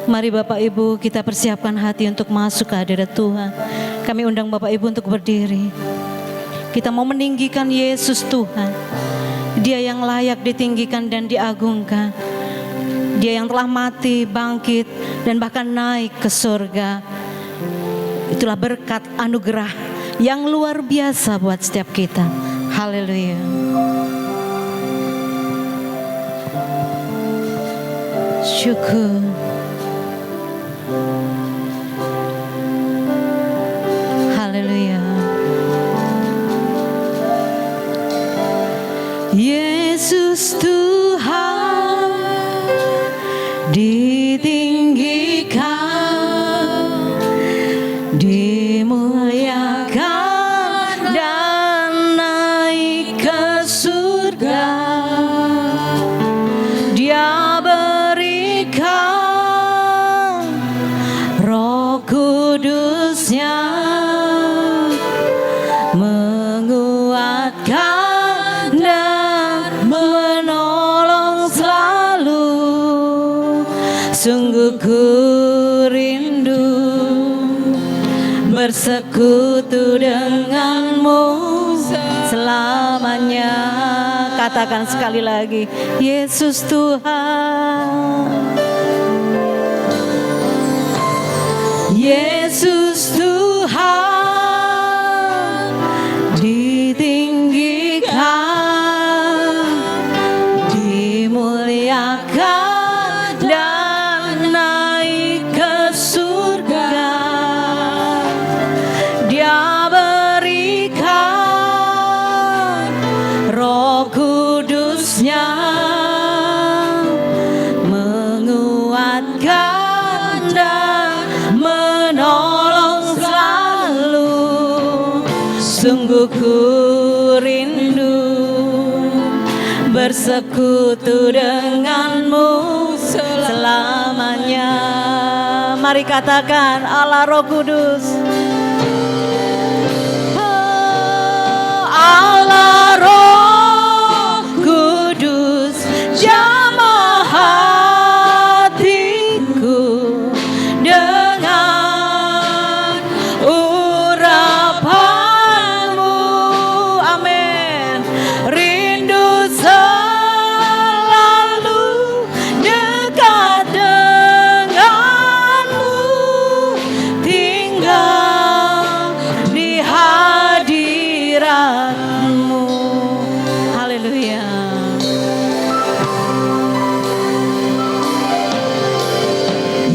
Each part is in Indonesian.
Mari Bapak Ibu kita persiapkan hati untuk masuk ke hadirat Tuhan. Kami undang Bapak Ibu untuk berdiri. Kita mau meninggikan Yesus Tuhan. Dia yang layak ditinggikan dan diagungkan. Dia yang telah mati, bangkit, dan bahkan naik ke surga. Itulah berkat anugerah yang luar biasa buat setiap kita. Haleluya. Syukur. Haleluya. Yesus Tuhan ditinggikan, dimuliakan dan naik ke surga. Dia berikan Roh Kudus-Nya menguatkan dan menolong selalu. Sungguh ku rindu bersekutu denganmu selamanya. Katakan sekali lagi, Yesus Tuhan. Yesus Tuhan ditinggikan, dimuliakan dan naik ke surga. Dia berikan Roh Kudus-Nya menguatkan dan menolong selalu. Sungguh ku rindu bersekutu denganmu selamanya. Mari katakan, Allah Roh Kudus. Allah Roh Kudus, jamah hatiku dengan urapanmu. Amin. Rindu selalu dekat denganmu, tinggal di hadiratmu. Haleluya.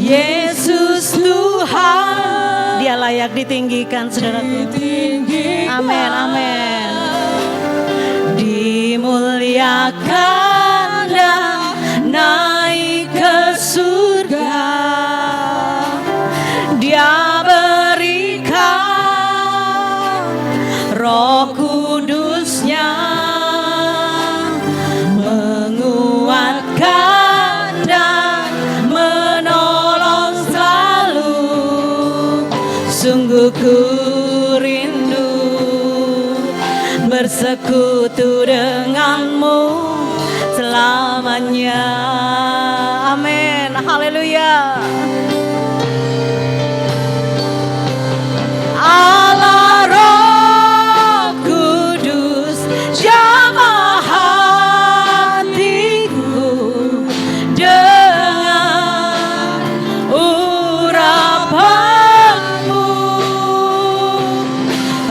Yesus Tuhan, Dia layak ditinggikan, saudaraku. Amin, amin. Dimuliakan dan naik ke surga. Dia berikan Roh Kudus-Nya menguatkan dan menolong selalu. Sungguh ku rindu bersekutu denganmu selamanya. Amin. Haleluya. Allah Roh Kudus, jamah hatiku dengan urapanmu.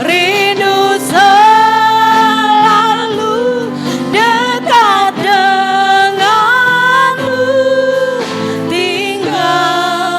Rindu selalu dekat denganmu, tinggal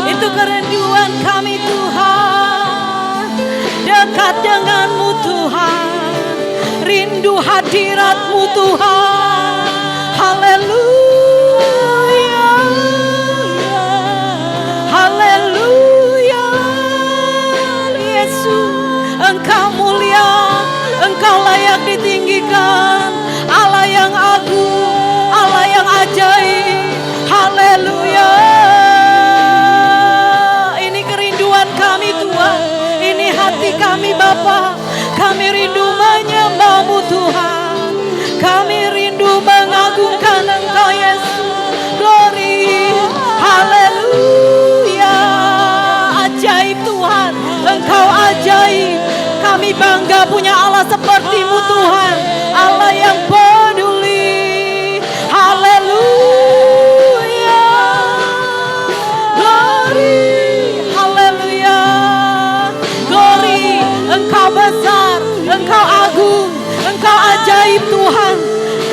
Itu kerinduan kami Tuhan, dekat denganmu Tuhan, rindu hadiratmu Tuhan. Haleluya, haleluya. Yesus, Engkau mulia, Engkau layak ditinggikan, Allah yang agung, Allah yang ajaib. Haleluya. Ini kerinduan kami Tuhan, ini hati kami Bapa. Kami rindu menyembah-Mu Tuhan, kami rindu mengagungkan Engkau Yesus. Glory, haleluya. Ajaib Tuhan, Engkau ajaib. Kami bangga punya Allah seperti-Mu Tuhan, Allah yang peduli. Haleluya, glory, haleluya, glory. Engkau besar, Engkau agung, Engkau ajaib Tuhan.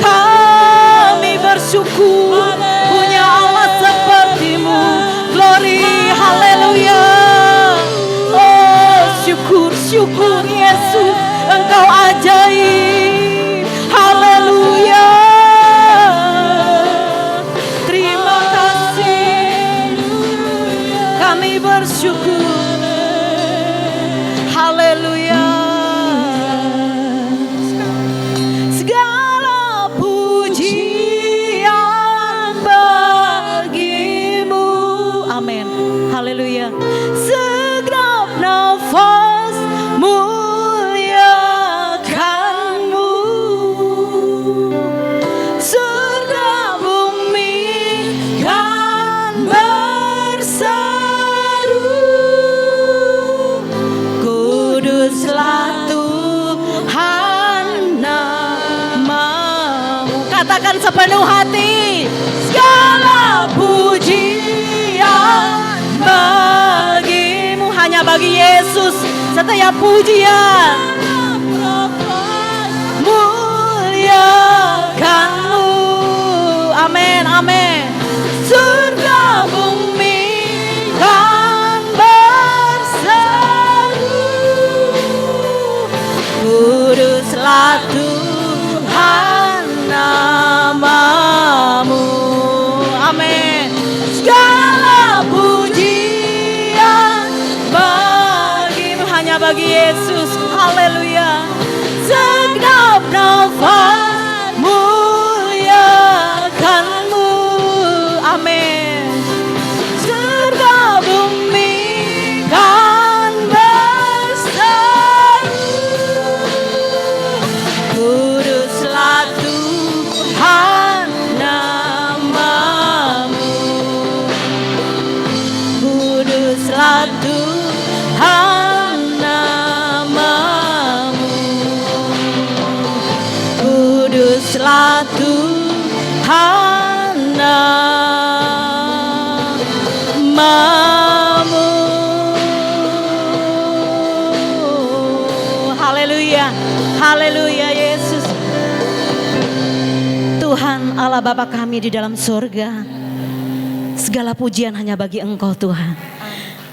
Kami bersyukur punya Allah seperti-Mu. Glory, haleluya. Oh, syukur, syukur Yesus, Engkau ajaib. Haleluya. Terima kasih, kami bersyukur. Haleluya. Segala pujian bagi-Mu. Amin. Haleluya. Segenap nafas muliakan-Mu, surga bumi kan berseru, kuduslah Tuhan nama-Mu. Katakan sepenuh hati, segala pujian bagi-Mu. Hanya bagi Yesus setiap pujian. Muliakan-Mu. Amin, amin. Surga bumi kan berseru, kuduslah Tuhan nama-Mu. Amin. Segala pujian bagi-Mu, hanya bagi Yesus. Haleluya. Segenap nafas muliakan-Mu. Amin. Surga bumi kan berseru, kuduslah Tuhan nama-Mu, kuduslah Tuhan nama-Mu, kuduslah Tuhan nama-Mu. Haleluya, haleluya Yesus. Tuhan Allah Bapa kami di dalam surga, segala pujian hanya bagi Engkau Tuhan.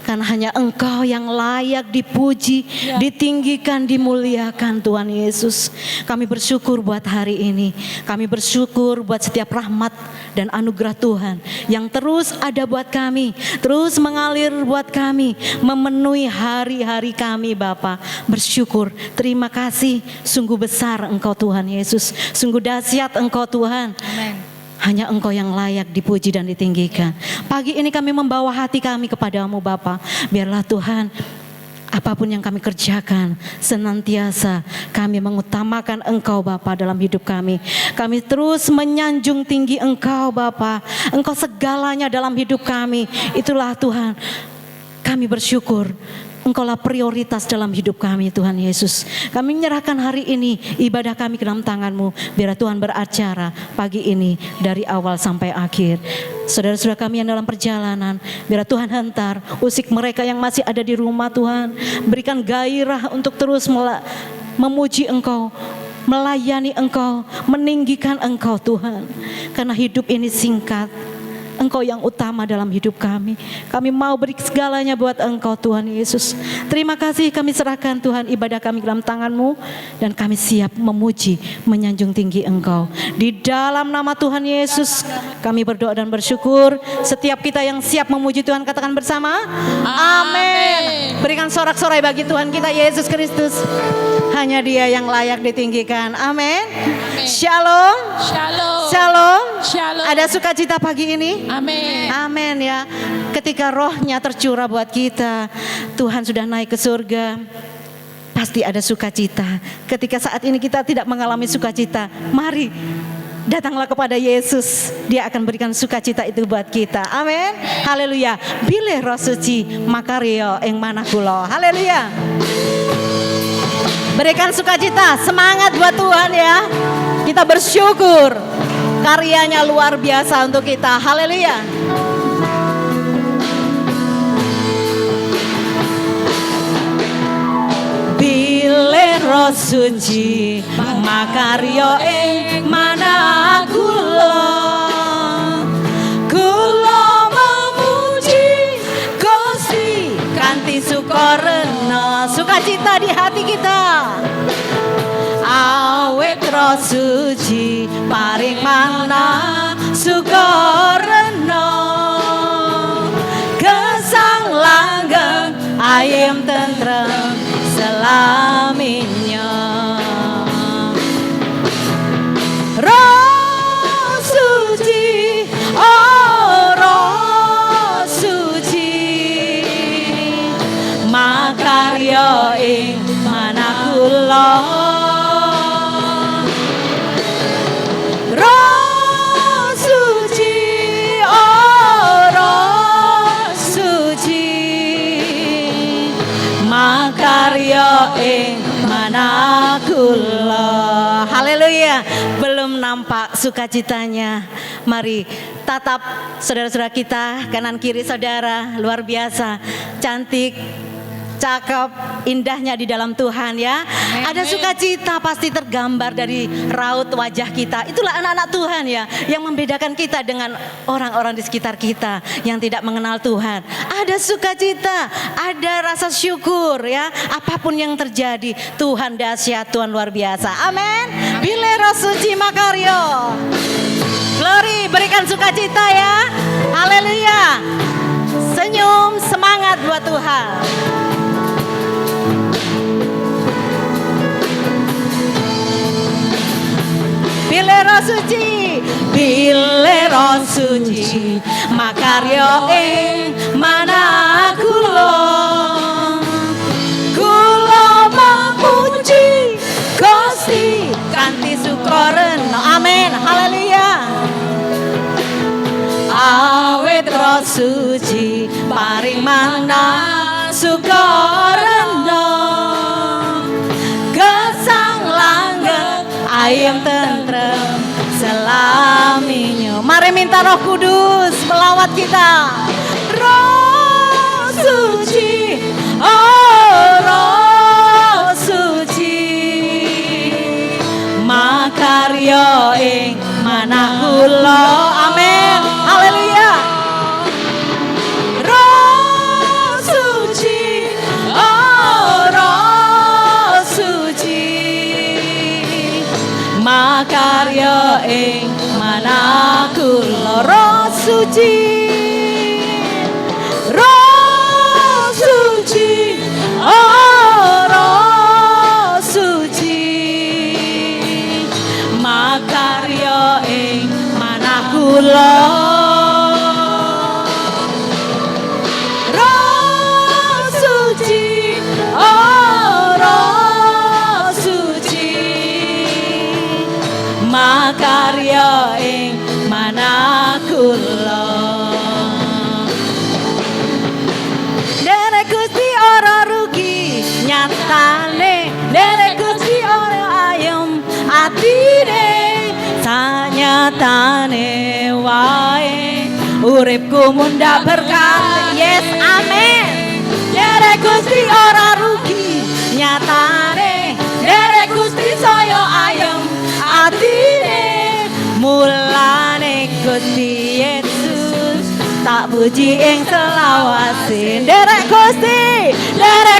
Karena hanya Engkau yang layak dipuji, ditinggikan, dimuliakan Tuhan Yesus. Kami bersyukur buat hari ini. Kami bersyukur buat setiap rahmat dan anugerah Tuhan yang terus ada buat kami, terus mengalir buat kami, memenuhi hari-hari kami Bapa. Bersyukur, terima kasih. Sungguh besar Engkau Tuhan Yesus, sungguh dahsyat Engkau Tuhan. Amen. Hanya Engkau yang layak dipuji dan ditinggikan. Pagi ini kami membawa hati kami kepadamu Bapa. Biarlah Tuhan, apapun yang kami kerjakan, senantiasa kami mengutamakan Engkau Bapa dalam hidup kami. Kami terus menyanjung tinggi Engkau Bapa. Engkau segalanya dalam hidup kami. Itulah Tuhan, kami bersyukur Engkaulah prioritas dalam hidup kami Tuhan Yesus. Kami menyerahkan hari ini ibadah kami ke dalam tangan-Mu. Biar Tuhan beracara pagi ini dari awal sampai akhir. Saudara-saudara kami yang dalam perjalanan, biar Tuhan hantar, usik mereka yang masih ada di rumah Tuhan. Berikan gairah untuk terus memuji Engkau, melayani Engkau, meninggikan Engkau Tuhan. Karena hidup ini singkat, Engkau yang utama dalam hidup kami. Kami mau beri segalanya buat Engkau Tuhan Yesus. Terima kasih, kami serahkan Tuhan ibadah kami dalam tangan-Mu. Dan kami siap memuji, menyanjung tinggi Engkau. Di dalam nama Tuhan Yesus kami berdoa dan bersyukur. Setiap kita yang siap memuji Tuhan katakan bersama, amin. Berikan sorak-sorai bagi Tuhan kita Yesus Kristus. Hanya Dia yang layak ditinggikan. Amin. Shalom. Shalom. Shalom. Shalom. Ada sukacita pagi ini? Amin. Amin ya. Ketika rohnya tercurah buat kita, Tuhan sudah naik ke surga, pasti ada sukacita. Ketika saat ini kita tidak mengalami sukacita, mari datanglah kepada Yesus. Dia akan berikan sukacita itu buat kita. Amin. Haleluya. Bilih roh suci makaryo ing manakulo. Haleluya. Berikan sukacita, semangat buat Tuhan ya. Kita bersyukur, karyanya luar biasa untuk kita. Haleluya. Bilih roh suci makaryo ing manakulo. Kulo memuji Gusti kanthi sukarena, sukacita di hati kita. Awet roh suci paring mana sukarena, gesang langgeng ayem tentrem selaminya. Roh suci, oh roh suci, makarya ing manakulo. Roh suci, oh roh suci, makarya ing manakulo. Haleluya. Belum nampak sukacitanya. Mari tatap saudara-saudara kita, kanan kiri saudara, luar biasa, cantik, cakep, indahnya di dalam Tuhan ya. Ada sukacita pasti tergambar dari raut wajah kita. Itulah anak-anak Tuhan ya, yang membedakan kita dengan orang-orang di sekitar kita yang tidak mengenal Tuhan. Ada sukacita, ada rasa syukur ya. Apapun yang terjadi, Tuhan dahsyat, Tuhan luar biasa. Amin. Bilih roh suci makaryo. Glory, berikan sukacita ya. Haleluya. Senyum, semangat buat Tuhan. Bilih roh suci, bilih roh suci, makaryo ing manakulo. Kulo memuji Gusti kanthi sukarena. Amin. Haleluya. Awet roh suci paring mana sukarena, gesang langgeng ayem tentrem selaminya. Mari minta Roh Kudus melawat kita. Roh suci, oh roh suci, makaryo ing manakulo. Amin. Haleluya. Roh suci, oh roh suci, makarya ing manakulo. Roh suci, roh suci, oh roh suci, makarya ing manakulo. Roh suci, oh roh suci, makarya ing manakulo. Derek Gusti ora rugi nyatane, derek Gusti ora ayem atine, sanyatane wae uripku munda berkah. Yes, amin. Derek Gusti ora rugi nyatane, derek Gusti Gusti saya ayem atine, mulane Gusti Yesus tak puji ing selawase. Derek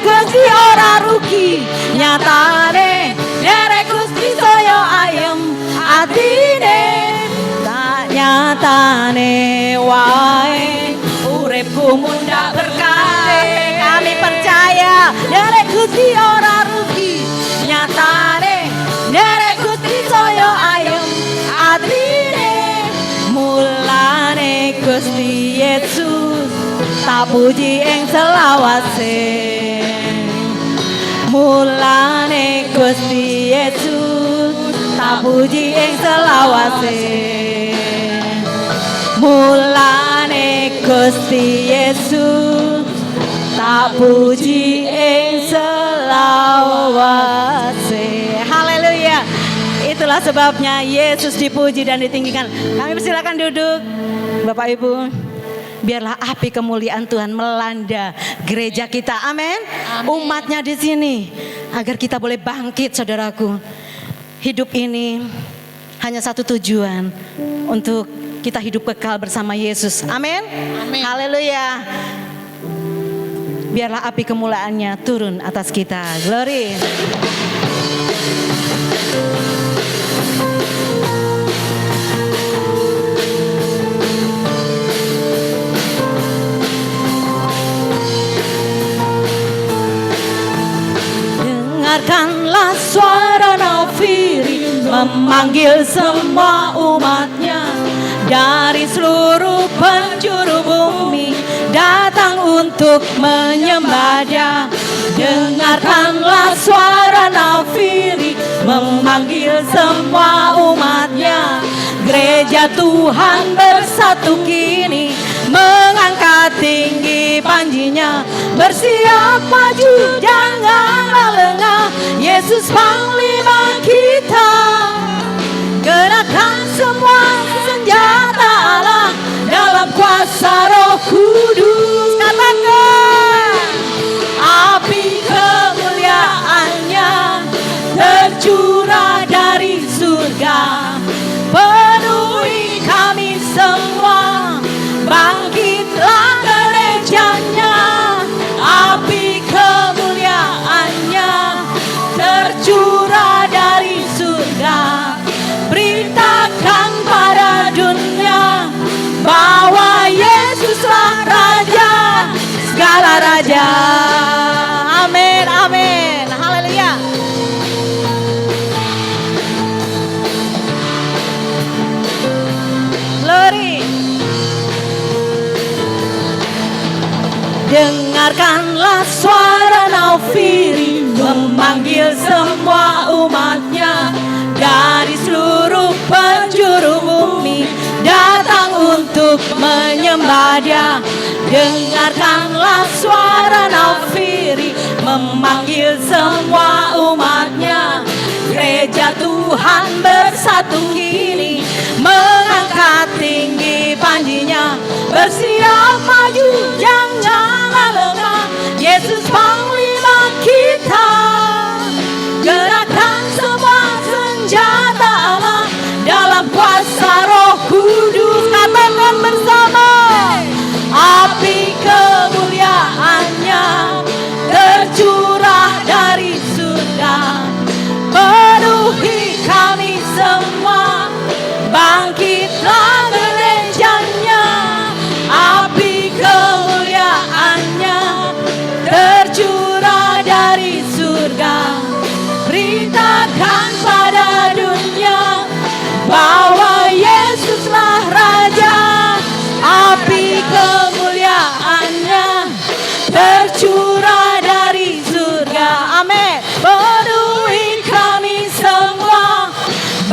Gusti ora rugi nyatane, derek Gusti saya ayem atine, tak nyatane wae uripku mundhak berkah. Kami percaya derek Gusti ora rugi nyatane, derek Gusti saya ayem atine, mulane Gusti Yesus tak puji ing selawase, mulane Gusti Yesus tak puji ing selawase, mulane Gusti Yesus tak puji ing selawase. Haleluya. Itulah sebabnya Yesus dipuji dan ditinggikan. Kami persilakan duduk, Bapak Ibu. Biarlah api kemuliaan Tuhan melanda gereja kita. Amin. Umatnya di sini, agar kita boleh bangkit, saudaraku. Hidup ini hanya satu tujuan, untuk kita hidup kekal bersama Yesus. Amin. Haleluya. Biarlah api kemuliaannya turun atas kita. Glory. Dengarkanlah suara nafiri memanggil semua umatnya dari seluruh penjuru bumi datang untuk menyembah Dia. Dengarkanlah suara nafiri memanggil semua umatnya. Gereja Tuhan bersatu kini mengangkat tinggi panjinya. Bersiap maju janganlah lengah, Yesus Panglima kita. Gerakkan semua senjata Allah dalam kuasa Roh Kudus. Katakan, api kemuliaannya tercurah dari surga, penuhi kami semua. Bangkitlah gerejanya, api kemuliaannya tercurah dari surga. Beritakan pada dunia bahwa Yesuslah Raja segala raja. Amin, amin. Haleluya. Glory. Dengarkanlah suara nafiri memanggil semua umatnya dari seluruh penjuru bumi datang untuk menyembah Dia. Dengarkanlah suara nafiri memanggil semua umatnya. Gereja Tuhan bersatu kini mengangkat tinggi panjinya. Bersiap maju janganlah lengah, Yesus Panglima kita. Gerakkan semua senjata Allah dalam kuasa Roh Kudus. Katakan bersama, api kemuliaannya tercurah dari surga, penuhi kami semua. Bangkitlah gerejanya, api kemuliaannya tercurah dari surga. Beritakan pada dunia bahwa Yesuslah Raja, api kemuliaannya tercurah dari surga. Amin. Penuhi kami semua.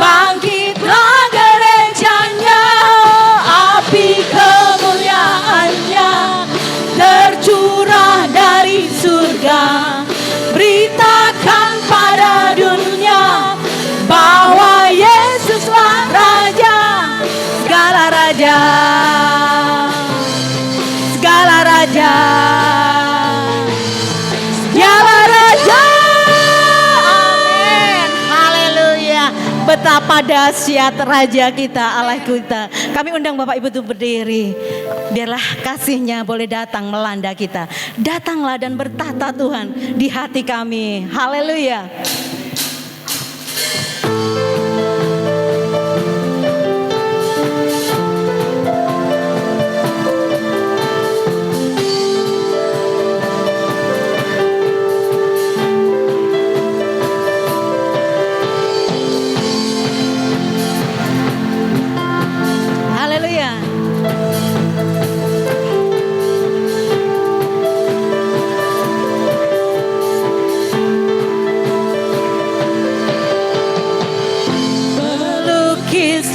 Bangkitlah gerejanya, api kemuliaannya tercurah dari surga. Beritakan pada dunia bahwa Yesuslah Raja segala raja, segala raja, segala raja. Amin. Betapa dahsyat Raja kita, Allah kita. Kami undang Bapak Ibu untuk berdiri. Biarlah kasih-Nya boleh datang melanda kita. Datanglah dan bertata Tuhan di hati kami. Haleluya.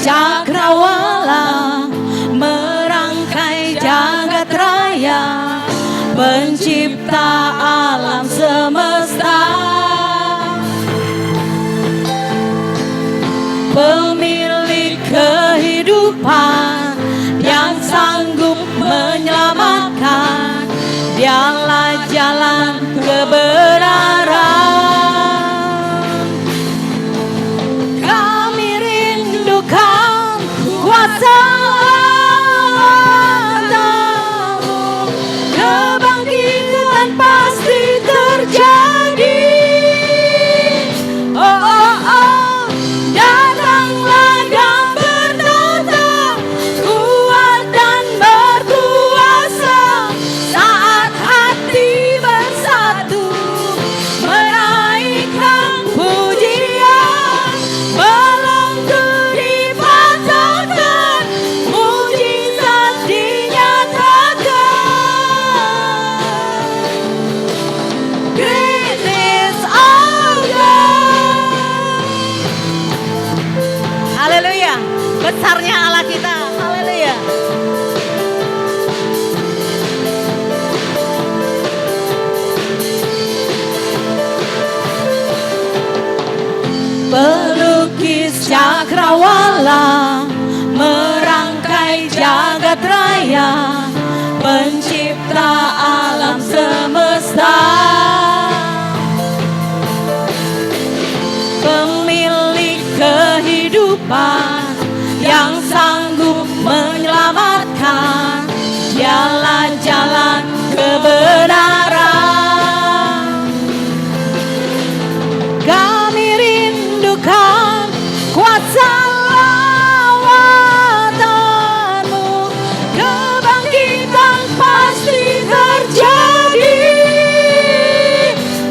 Cakrawala merangkai jagat raya, pencipta alam semesta, pemilik kehidupan yang sanggup menyelamatkan. Dialah jalan kebenaran. Kebangkitan pasti terjadi. Oh, oh, oh. Datanglah dan bertata, kuat dan berkuasa, saat hati bersatu menaikkan pujian. Belenggu dipatahkan, mujizat dinyatakan. Great is our God. Haleluya. Besarnya Allah kita. Haleluya. Pelukis cakrawala merangkai jagat raya, pencipta alam semesta, pemilik kehidupan yang sanggup menyelamatkan. Dialah jalan kebenaran. Kami rindukan kuasa lawatan-Mu, kebangkitan pasti terjadi.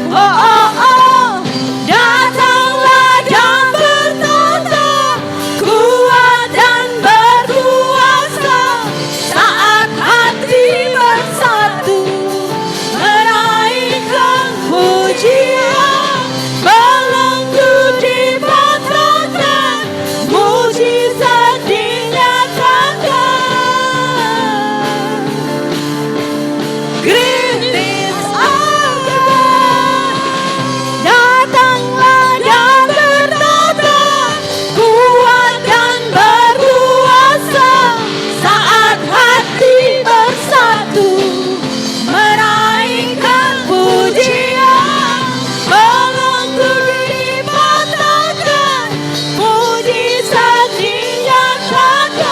Oh, oh, oh. Datanglah dan bertata, kuat dan berkuasa, saat hati bersatu menaikkan pujian. Belenggu dipatahkan, mujizat dinyatakan. Great is our God. Datanglah dan bertata, kuat dan berkuasa, saat hati bersatu menaikkan pujian. Belenggu dipatahkan, mujizat dinyatakan.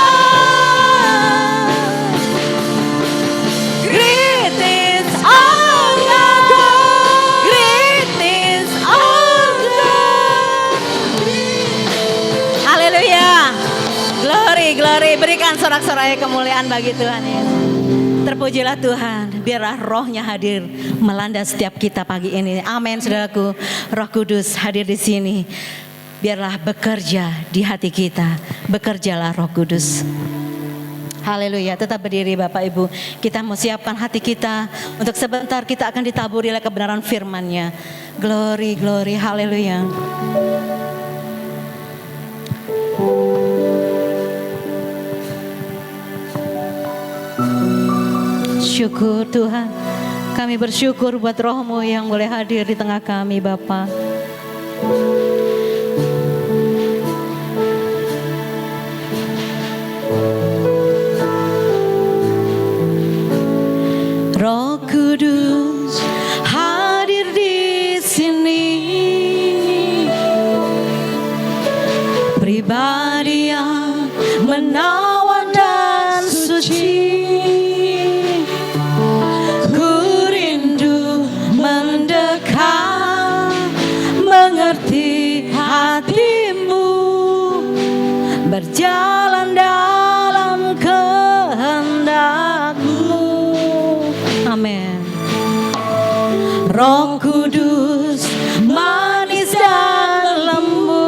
Great is our God. Great is our God. Haleluya. Glory, glory. Berikan sorak-sorai kemuliaan bagi Tuhan Yesus. Terpujilah Tuhan, biarlah rohnya hadir melanda setiap kita pagi ini. Amin, saudaraku. Roh Kudus hadir di sini. Biarlah bekerja di hati kita. Bekerjalah Roh Kudus. Haleluya, tetap berdiri Bapak Ibu. Kita mau siapkan hati kita. Untuk sebentar kita akan ditaburi oleh kebenaran firman-Nya. Glory, glory, haleluya. Syukur Tuhan, kami bersyukur buat roh-Mu yang boleh hadir di tengah kami Bapa. Roh Kudus hadir di sini, menawan dan suci. Ku rindu mendekat, mengerti hatimu, berjalan dalam kehendak-Mu. Amin. Roh Kudus manis dan lembut,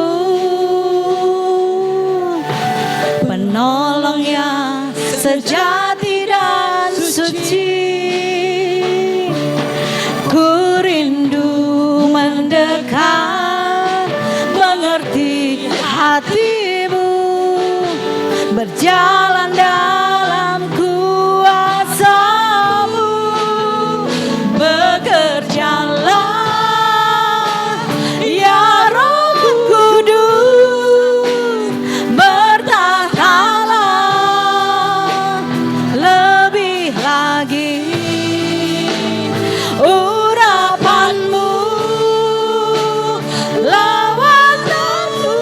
penolong yang sejati dan suci. Ku rindu mendekat, mengerti hatimu, berjalan dalam kuasa-Mu. Bekerjalah ya Roh Kudus, bertahtalah lebih lagi. Urapan-Mu, lawanan-Mu,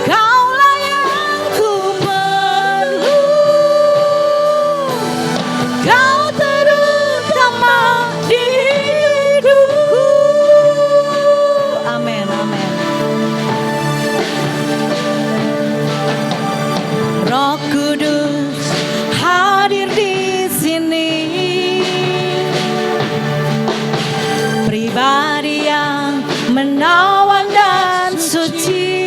Kaulah yang ku perlu. Kau terutama di hidupku. Amin, amin. Roh Kudus hadir di sini, pribadi yang menawan dan suci.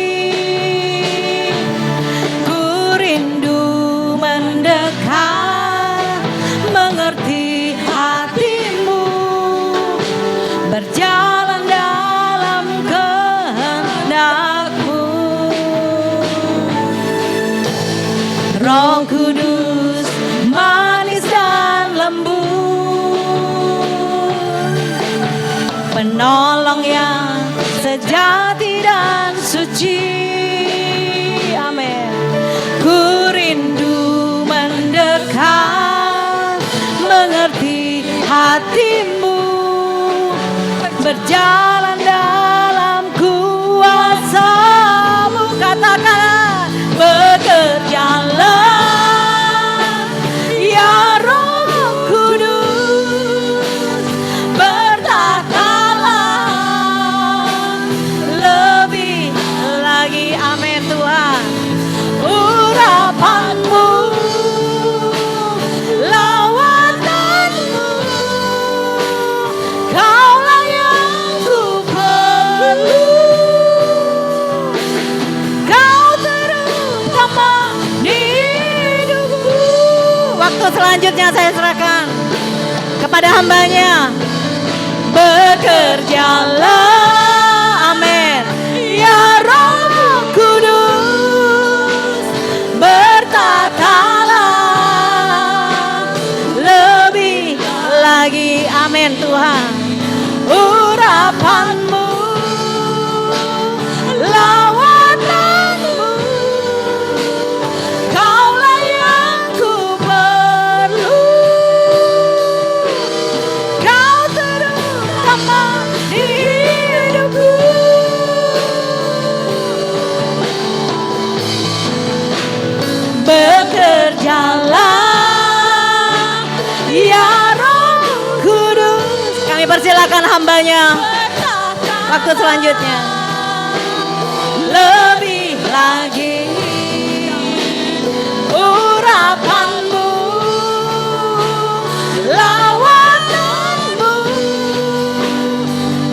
Ku rindu mendekat, mengerti hatimu, berjalan dalam kehendak-Mu. Roh Kudus manis dan lembut, penolong yang sejati dan suci. Amin. Ku rindu mendekat, mengerti hatimu, berjalan dalam kuasa-Mu. Katakanlah, bekerjalah ya Roh Kudus, bertahtalah lebih lagi. Amin Tuhan. Urapan-Mu, lawanan-Mu, Kaulah yang ku perlu. Kau terutama di hidupku. Waktu selanjutnya saya serahkan kepada hamba-Nya. Bekerjalah, amin, ya Roh Kudus, bertahtalah lebih lagi. Amin Tuhan. Urapan-Mu, lawanan-Mu, Kaulah yang ku perlu. Kau terutama di hidupku. Bekerjalah ya Roh Kudus. Kami persilakan hamba-Nya. Waktu selanjutnya lebih lagi. Urapan-Mu, lawanan-Mu,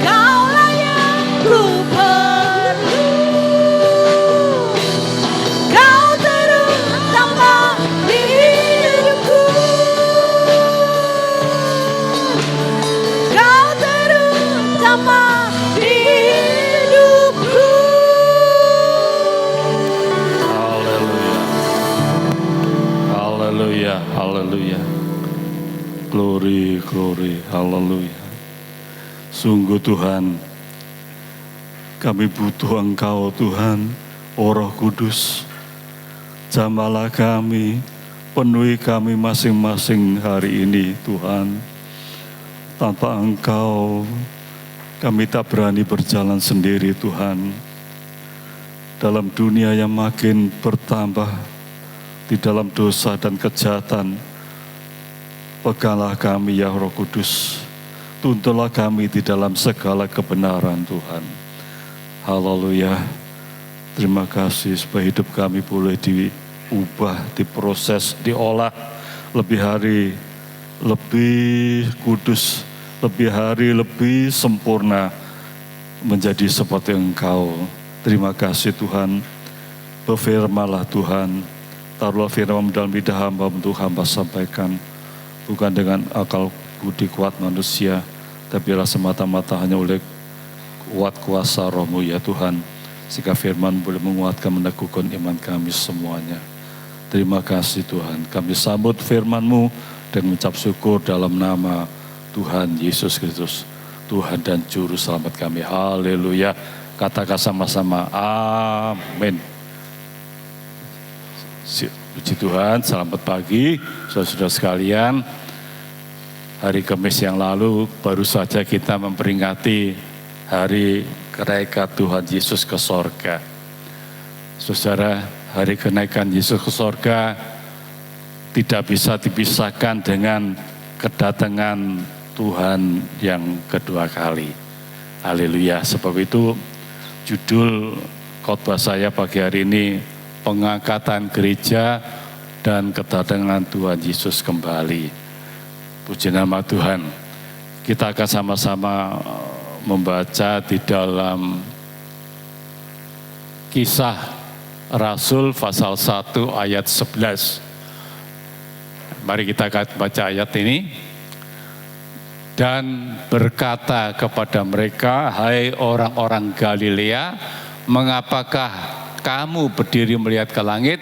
Kaulah yang ku perlu. Kau terutama di hidupku. Kau terutama di hidupku. Haleluya, haleluya. Glory, glory, haleluya. Sungguh Tuhan, kami butuh Engkau Tuhan, oh Roh Kudus. Jamalah kami, penuhi kami masing-masing hari ini Tuhan. Tanpa Engkau, kami tak berani berjalan sendiri Tuhan. dalam dunia yang makin bertambah di dalam dosa dan kejahatan. Peganglah kami ya Roh Kudus, tuntunlah kami di dalam segala kebenaran Tuhan. Haleluya. Terima kasih supaya hidup kami boleh diubah, diproses, diolah lebih hari, lebih kudus, lebih hari, lebih sempurna menjadi seperti Engkau. Terima kasih Tuhan. Berfirmanlah Tuhan, taruhlah firman dalam lidah hamba untuk hamba sampaikan, bukan dengan akal budi kuat manusia, tapi semata-mata hanya oleh kuat kuasa Roh-Mu ya Tuhan, sehingga firman boleh menguatkan, meneguhkan iman kami semuanya. Terima kasih Tuhan, kami sambut firman-Mu dan mengucap syukur dalam nama Tuhan Yesus Kristus, Tuhan dan Juru Selamat kami. Haleluya. Katakan sama-sama, amin. Puji Tuhan, selamat pagi saudara-saudara sekalian. Hari Kamis yang lalu baru saja kita memperingati hari kenaikan Tuhan Yesus ke sorga. Saudara, hari kenaikan Yesus ke sorga tidak bisa dipisahkan dengan kedatangan Tuhan yang kedua kali. Haleluya. Sebab itu judul khotbah saya pagi hari ini, pengangkatan gereja dan kedatangan Tuhan Yesus kembali. Puji nama Tuhan. Kita akan sama-sama membaca di dalam Kisah Rasul pasal 1 ayat 11. Mari kita akan baca ayat ini. Dan berkata kepada mereka, hai orang-orang Galilea, mengapakah kamu berdiri melihat ke langit?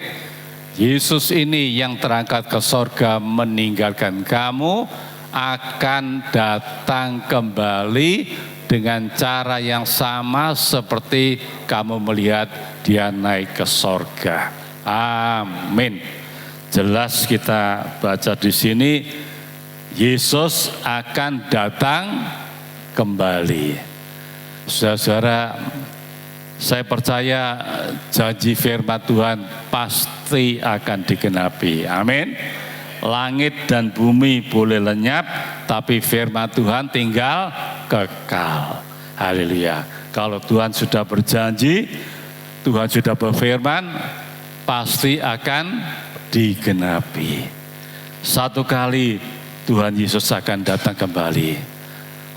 Yesus ini yang terangkat ke sorga meninggalkan kamu, akan datang kembali dengan cara yang sama seperti kamu melihat dia naik ke sorga. Amin. Jelas kita baca di sini, Yesus akan datang kembali. Saudara-saudara, saya percaya janji firman Tuhan pasti akan digenapi. Amin. Langit dan bumi boleh lenyap, tapi firman Tuhan tinggal kekal. Haleluya. Kalau Tuhan sudah berjanji, Tuhan sudah berfirman, pasti akan digenapi. Satu kali Tuhan Yesus akan datang kembali.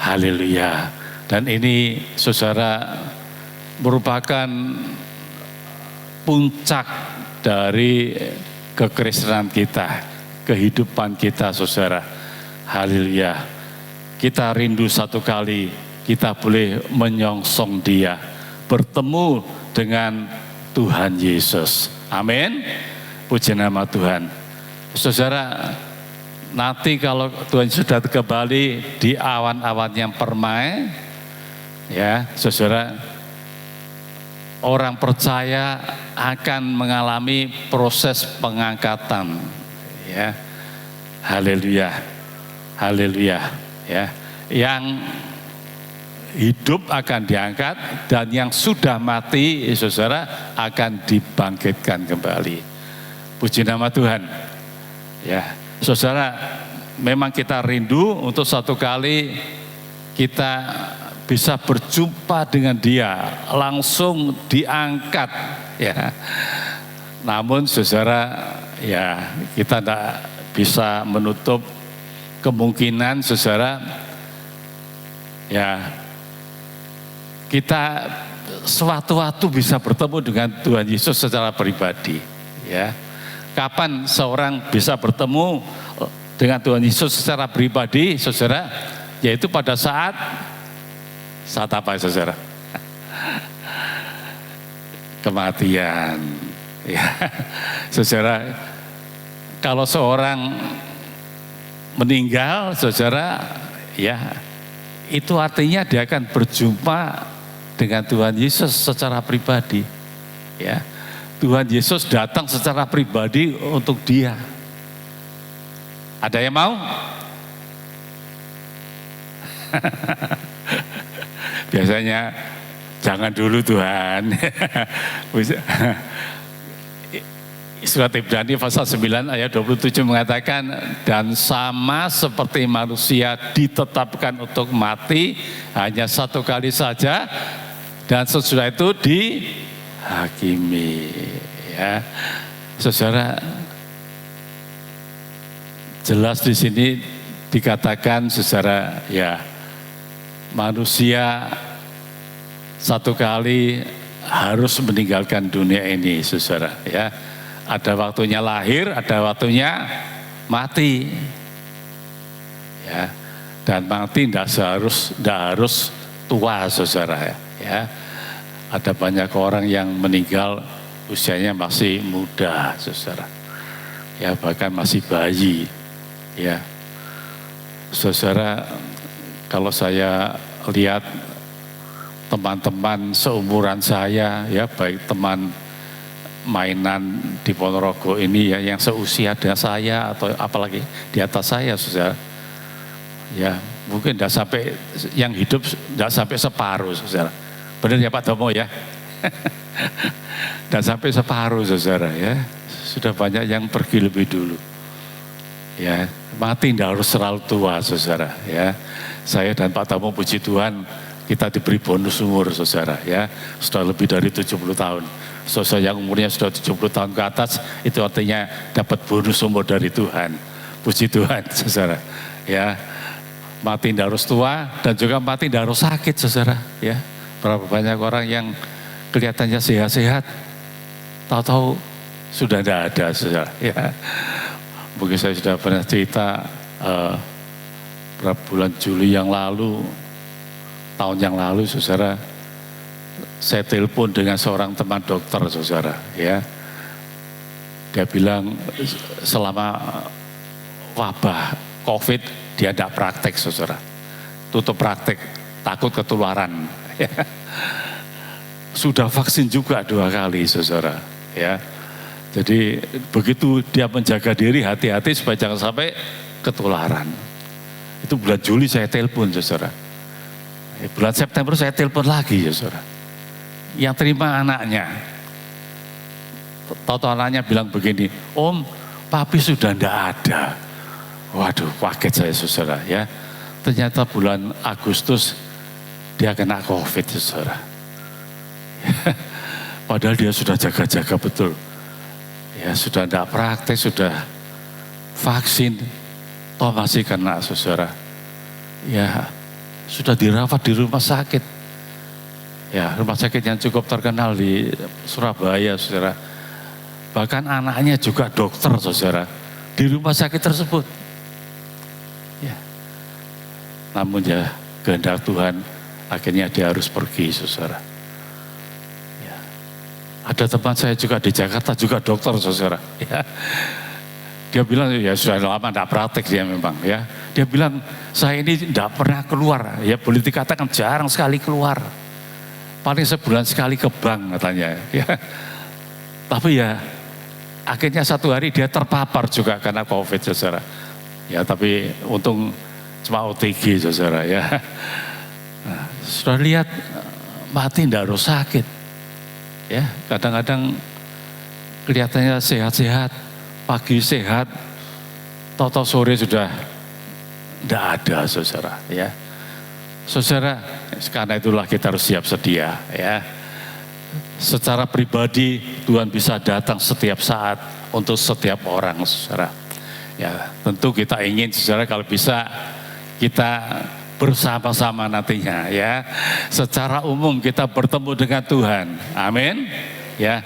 Haleluya. Dan ini saudara merupakan puncak dari kekristenan kita, kehidupan kita saudara. Haleluya. Kita rindu satu kali kita boleh menyongsong dia, bertemu dengan Tuhan Yesus. Amin. Puji nama Tuhan. Saudara, nanti kalau Tuhan sudah kembali di awan-awan yang permai, ya saudara, orang percaya akan mengalami proses pengangkatan, ya. Haleluya, haleluya, ya. Yang hidup akan diangkat dan yang sudah mati, saudara, akan dibangkitkan kembali. Puji nama Tuhan, ya. Saudara, memang kita rindu untuk satu kali kita bisa berjumpa dengan dia, langsung diangkat, ya. Namun saudara, ya kita tidak bisa menutup kemungkinan saudara, ya kita sewaktu-waktu bisa bertemu dengan Tuhan Yesus secara pribadi, ya. Kapan seorang bisa bertemu dengan Tuhan Yesus secara pribadi, saudara? Yaitu pada saat apa, saudara? Kematian. Ya, saudara. Kalau seorang meninggal, saudara, ya itu artinya dia akan berjumpa dengan Tuhan Yesus secara pribadi, ya. Tuhan Yesus datang secara pribadi untuk dia. Ada yang mau? Biasanya Jangan dulu Tuhan. Surat Ibrani pasal 9 ayat 27 mengatakan, dan sama seperti manusia ditetapkan untuk mati hanya satu kali saja, dan sesudah itu dihakimi. Ya, saudara, jelas di sini dikatakan, saudara, ya, manusia satu kali harus meninggalkan dunia ini, saudara. Ya, ada waktunya lahir, ada waktunya mati. Ya, dan mati tidak harus tua, saudara. Ya, ada banyak orang yang meninggal usianya masih muda, saudara. Ya, bahkan masih bayi. Ya, saudara, kalau saya lihat teman-teman seumuran saya, ya, baik teman mainan di Ponorogo ini ya, yang seusia dengan saya atau apalagi di atas saya, saudara, ya mungkin tidak sampai, yang hidup tidak sampai separuh, saudara. Benar ya Pak Tomo ya? Tidak sampai separuh, saudara, ya. Sudah banyak yang pergi lebih dulu. Ya, mati tidak harus terlalu tua, saudara. Ya, saya dan Pak Tomo, puji Tuhan, kita diberi bonus umur, saudara. Ya, sudah lebih dari 70 tahun. Saudara yang umurnya sudah 70 tahun ke atas, itu artinya dapat bonus umur dari Tuhan. Puji Tuhan, saudara. Ya, mati tidak harus tua dan juga mati tidak harus sakit, saudara. Ya, berapa banyak orang yang kelihatannya sehat-sehat, tahu-tahu sudah tidak ada, saudara. Ya, mungkin saya sudah pernah cerita berapa bulan Juli yang lalu, tahun yang lalu, saudara, saya telepon dengan seorang teman dokter, saudara, ya. Dia bilang selama wabah COVID dia tidak praktek, saudara. Tutup praktek, takut ketularan. Ya. Sudah vaksin juga 2 kali, saudara. Ya. Jadi begitu dia menjaga diri, hati-hati supaya jangan sampai ketularan. Itu bulan Juli saya telepon, saudara. Bulan September saya telepon lagi, saudara. Yang terima anaknya, tahu anaknya bilang begini, Om, papi sudah tidak ada. Waduh, kaget saya, saudara, ya. Ternyata bulan Agustus dia kena COVID, saudara. Padahal dia sudah jaga-jaga betul. Ya, sudah tidak praktek, sudah vaksin, toh masih kena, saudara. Ya, sudah dirawat di rumah sakit. Ya, rumah sakit yang cukup terkenal di Surabaya, saudara. Bahkan anaknya juga dokter, saudara, di rumah sakit tersebut. Ya. Namun ya, kehendak Tuhan, akhirnya dia harus pergi, saudara. Ya. Ada teman saya juga di Jakarta, juga dokter, saudara. Ya. Dia bilang, ya sudah lama tidak praktek dia memang, ya. Dia bilang, saya ini tidak pernah keluar, ya boleh dikatakan jarang sekali keluar. Paling sebulan sekali ke bank, katanya. Ya. Tapi ya akhirnya satu hari dia terpapar juga karena COVID, saudara. Ya, tapi untung cuma OTG, saudara. Ya. Nah, sudah lihat mati tidak harus sakit. Ya, kadang-kadang kelihatannya sehat-sehat, pagi sehat, tahu-tahu sore sudah tidak ada, saudara. Ya. Saudara, karena itulah kita harus siap sedia, ya. Secara pribadi Tuhan bisa datang setiap saat untuk setiap orang, saudara. Ya, tentu kita ingin, saudara, kalau bisa kita bersama-sama nantinya, ya. Secara umum kita bertemu dengan Tuhan, amin. Ya,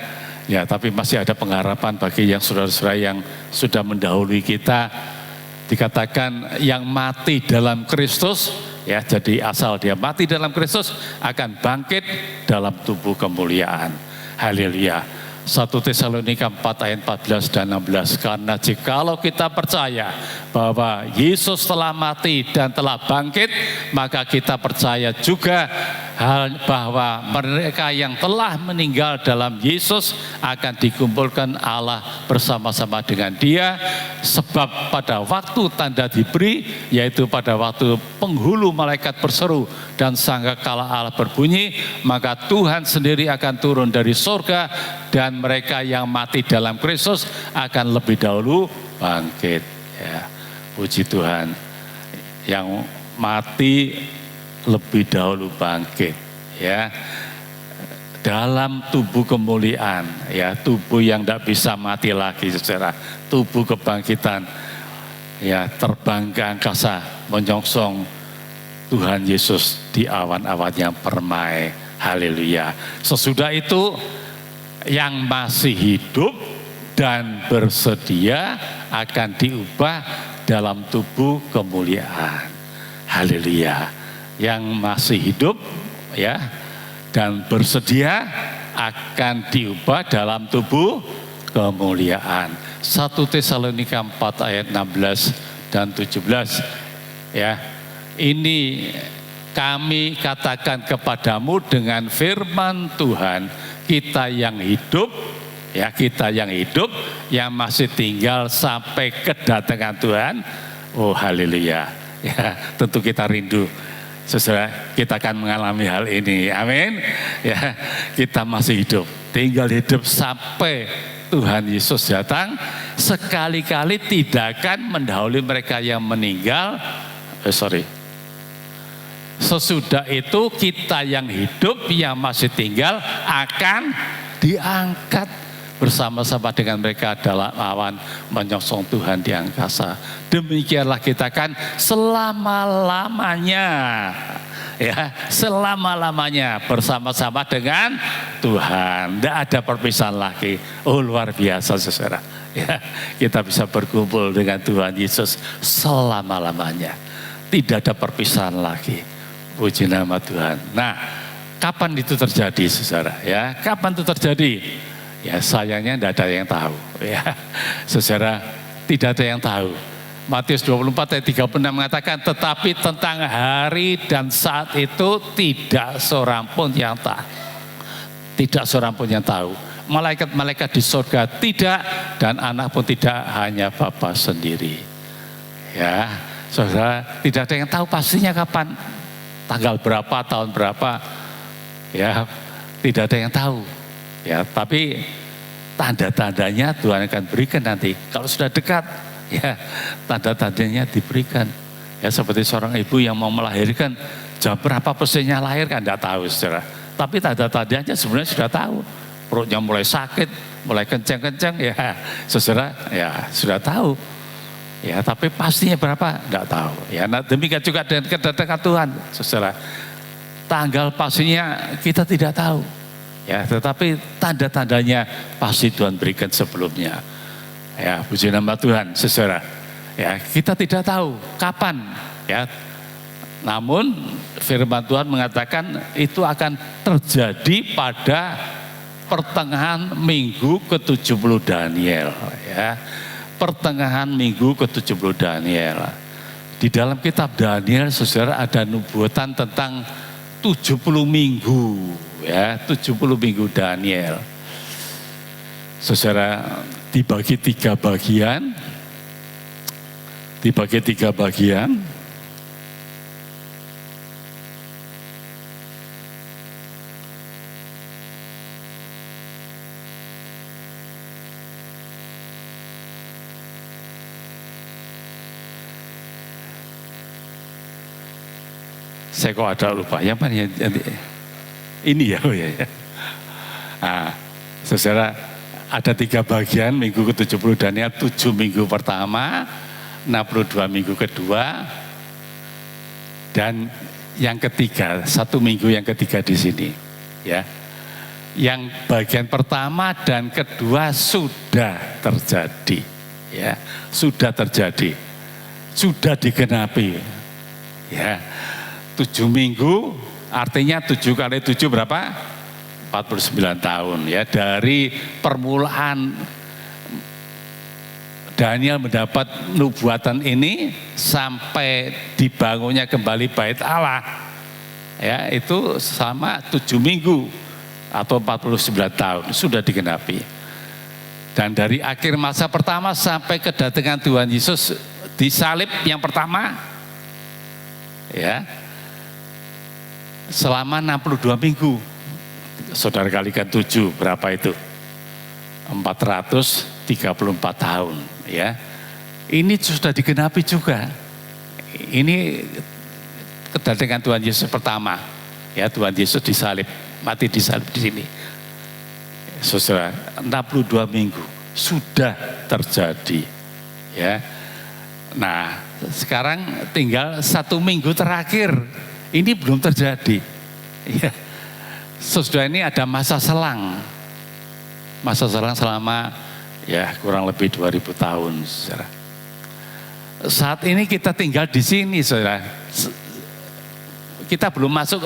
ya, tapi masih ada pengharapan bagi yang saudara-saudara yang sudah mendahului kita. Dikatakan yang mati dalam Kristus, ya, jadi asal dia mati dalam Kristus akan bangkit dalam tubuh kemuliaan. Haleluya. 1 Tesalonika 4 ayat 14 dan 16. Karena jikalau kita percaya bahwa Yesus telah mati dan telah bangkit, maka kita percaya juga hal bahwa mereka yang telah meninggal dalam Yesus akan dikumpulkan Allah bersama-sama dengan Dia, sebab pada waktu tanda diberi, yaitu pada waktu penghulu malaikat berseru dan sangkakala Allah berbunyi, maka Tuhan sendiri akan turun dari surga dan mereka yang mati dalam Kristus akan lebih dahulu bangkit. Ya, puji Tuhan, yang mati lebih dahulu bangkit, ya, dalam tubuh kemuliaan, ya, tubuh yang tidak bisa mati lagi, saudara, tubuh kebangkitan, ya, terbang ke angkasa menyongsong Tuhan Yesus di awan-awan yang permai. Haleluya. Sesudah itu yang masih hidup dan bersedia akan diubah dalam tubuh kemuliaan. Haleluya. Yang masih hidup, ya, dan bersedia akan diubah dalam tubuh kemuliaan. 1 Tesalonika 4 ayat 16 dan 17, ya. Ini kami katakan kepadamu dengan firman Tuhan, kita yang hidup, ya, kita yang hidup, yang masih tinggal sampai kedatangan Tuhan. Oh, haleluya. Ya, tentu kita rindu, saudara, kita akan mengalami hal ini. Amin. Ya, kita masih hidup, tinggal hidup sampai Tuhan Yesus datang. Sekali-kali tidak akan mendahului mereka yang meninggal. Sesudah itu kita yang hidup, yang masih tinggal akan diangkat bersama-sama dengan mereka dalam awan menyongsong Tuhan di angkasa. Demikianlah kita kan selama-lamanya, ya, selama-lamanya bersama-sama dengan Tuhan. Tidak ada perpisahan lagi. Oh, luar biasa, saudara. Ya, kita bisa berkumpul dengan Tuhan Yesus selama-lamanya. Tidak ada perpisahan lagi. Puji nama Tuhan. Nah, kapan itu terjadi, saudara? Ya, kapan itu terjadi? Ya, sayangnya tidak ada yang tahu. Ya, saudara, tidak ada yang tahu. Matius 24 ayat 36 mengatakan, tetapi tentang hari dan saat itu tidak seorang pun yang tahu. Tidak seorang pun yang tahu. Malaikat-malaikat di surga tidak, dan anak pun tidak, hanya Bapa sendiri. Ya, saudara, tidak ada yang tahu pastinya kapan, tanggal berapa, tahun berapa. Ya, tidak ada yang tahu. Ya, tapi tanda-tandanya Tuhan akan berikan nanti. Kalau sudah dekat, ya, tanda-tandanya diberikan. Ya, seperti seorang ibu yang mau melahirkan, jam berapa persisnya lahir kan tidak tahu, saudara. Tapi tanda-tandanya sebenarnya sudah tahu. Perutnya mulai sakit, mulai kencang-kencang, ya, saudara, ya, sudah tahu. Ya, tapi pastinya berapa tidak tahu. Ya, nah, demikian juga dengan kedatangan Tuhan, saudara. Tanggal pastinya kita tidak tahu. Ya, tetapi tanda-tandanya pasti Tuhan berikan sebelumnya. Ya, puji nama Tuhan, saudara. Ya, kita tidak tahu kapan. Ya, namun firman Tuhan mengatakan itu akan terjadi pada pertengahan minggu ke-70 Daniel. Ya, pertengahan minggu ke-70 Daniel. Di dalam kitab Daniel, saudara, ada nubuatan tentang 70 minggu. Ya, 70 minggu Daniel. Saudara, dibagi 3 bagian. Dibagi 3 bagian. Saya kok ada lupa. Yang mana ya? Ini ya, oh ya. Nah, saudara, ada 3 bagian minggu ke-70 Daniel, 7 minggu pertama, 62 minggu kedua, dan yang ketiga, 1 minggu yang ketiga di sini. Ya, yang bagian pertama dan kedua sudah terjadi. Ya, sudah terjadi, sudah digenapi. Ya, 7 minggu. Artinya 7 kali 7 berapa? 49 tahun, ya. Dari permulaan Daniel mendapat nubuatan ini sampai dibangunnya kembali bait Allah, ya itu sama 7 minggu atau 49 tahun sudah digenapi. Dan dari akhir masa pertama sampai kedatangan Tuhan Yesus disalib yang pertama, ya selama 62 minggu. Saudara kalikan 7 berapa itu? 434 tahun, ya. Ini sudah digenapi juga. Ini kedatangan Tuhan Yesus pertama, ya Tuhan Yesus disalib, mati disalib di sini. Saudara, 62 minggu sudah terjadi, ya. Nah, sekarang tinggal 1 minggu terakhir, ini belum terjadi. Ya. Saudara, ini ada masa selang selama ya kurang lebih 2000 tahun, saudara. Saat ini kita tinggal di sini, saudara. Kita belum masuk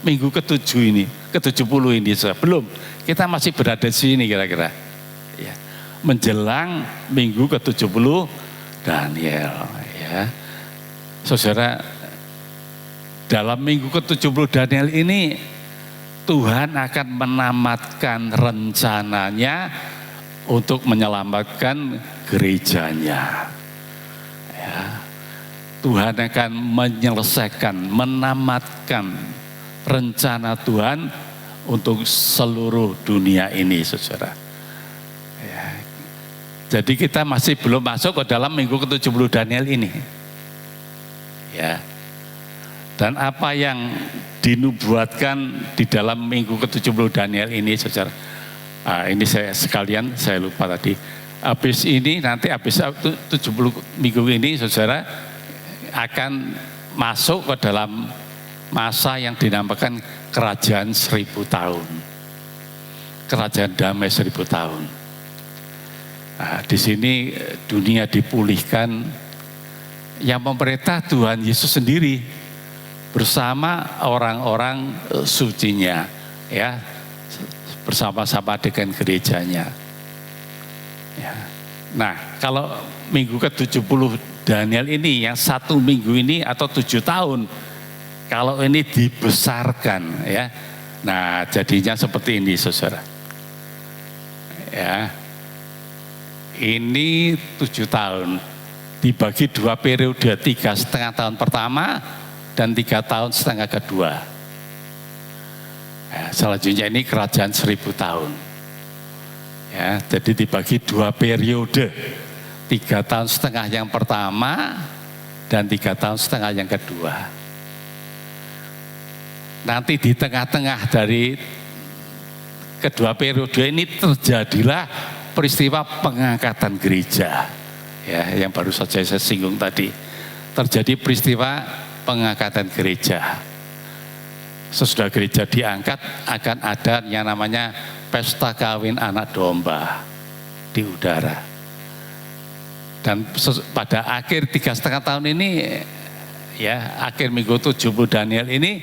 minggu ke-7 ini, ke-70 ini, saudara. Belum. Kita masih berada di sini kira-kira. Ya. Menjelang minggu ke-70 Daniel, ya. Saudara, dalam minggu ke-70 Daniel ini Tuhan akan menamatkan rencananya untuk menyelamatkan gerejanya. Ya. Tuhan akan menyelesaikan, menamatkan rencana Tuhan untuk seluruh dunia ini, saudara. Ya. Jadi kita masih belum masuk ke dalam minggu ke-70 Daniel ini. Ya. Dan apa yang dinubuatkan di dalam minggu ke-70 Daniel ini, saudara. Ini saya lupa tadi. Habis ini nanti habis 70 minggu ini, saudara, akan masuk ke dalam masa yang dinamakan kerajaan 1000 tahun. Kerajaan damai 1000 tahun. Nah, di sini dunia dipulihkan, yang memerintah Tuhan Yesus sendiri bersama orang-orang sucinya, ya, bersama-sama dengan gerejanya. Ya. Nah, kalau minggu ke-70 Daniel ini yang 1 minggu ini atau 7 tahun, kalau ini dibesarkan, ya, nah jadinya seperti ini, saudara. Ya, ini 7 tahun dibagi 2 periode, 3,5 tahun pertama dan 3,5 tahun kedua. Ya, selanjutnya ini kerajaan 1000 tahun. Ya, jadi dibagi 2 periode, 3,5 tahun yang pertama dan 3,5 tahun yang kedua. Nanti di tengah-tengah dari kedua periode ini terjadilah peristiwa pengangkatan gereja. Ya, yang baru saja saya singgung tadi. Terjadi peristiwa pengangkatan gereja. Sesudah gereja diangkat, akan ada yang namanya pesta kawin anak domba di udara. Dan pada akhir 3,5 tahun ini, ya, akhir minggu 70 Daniel ini,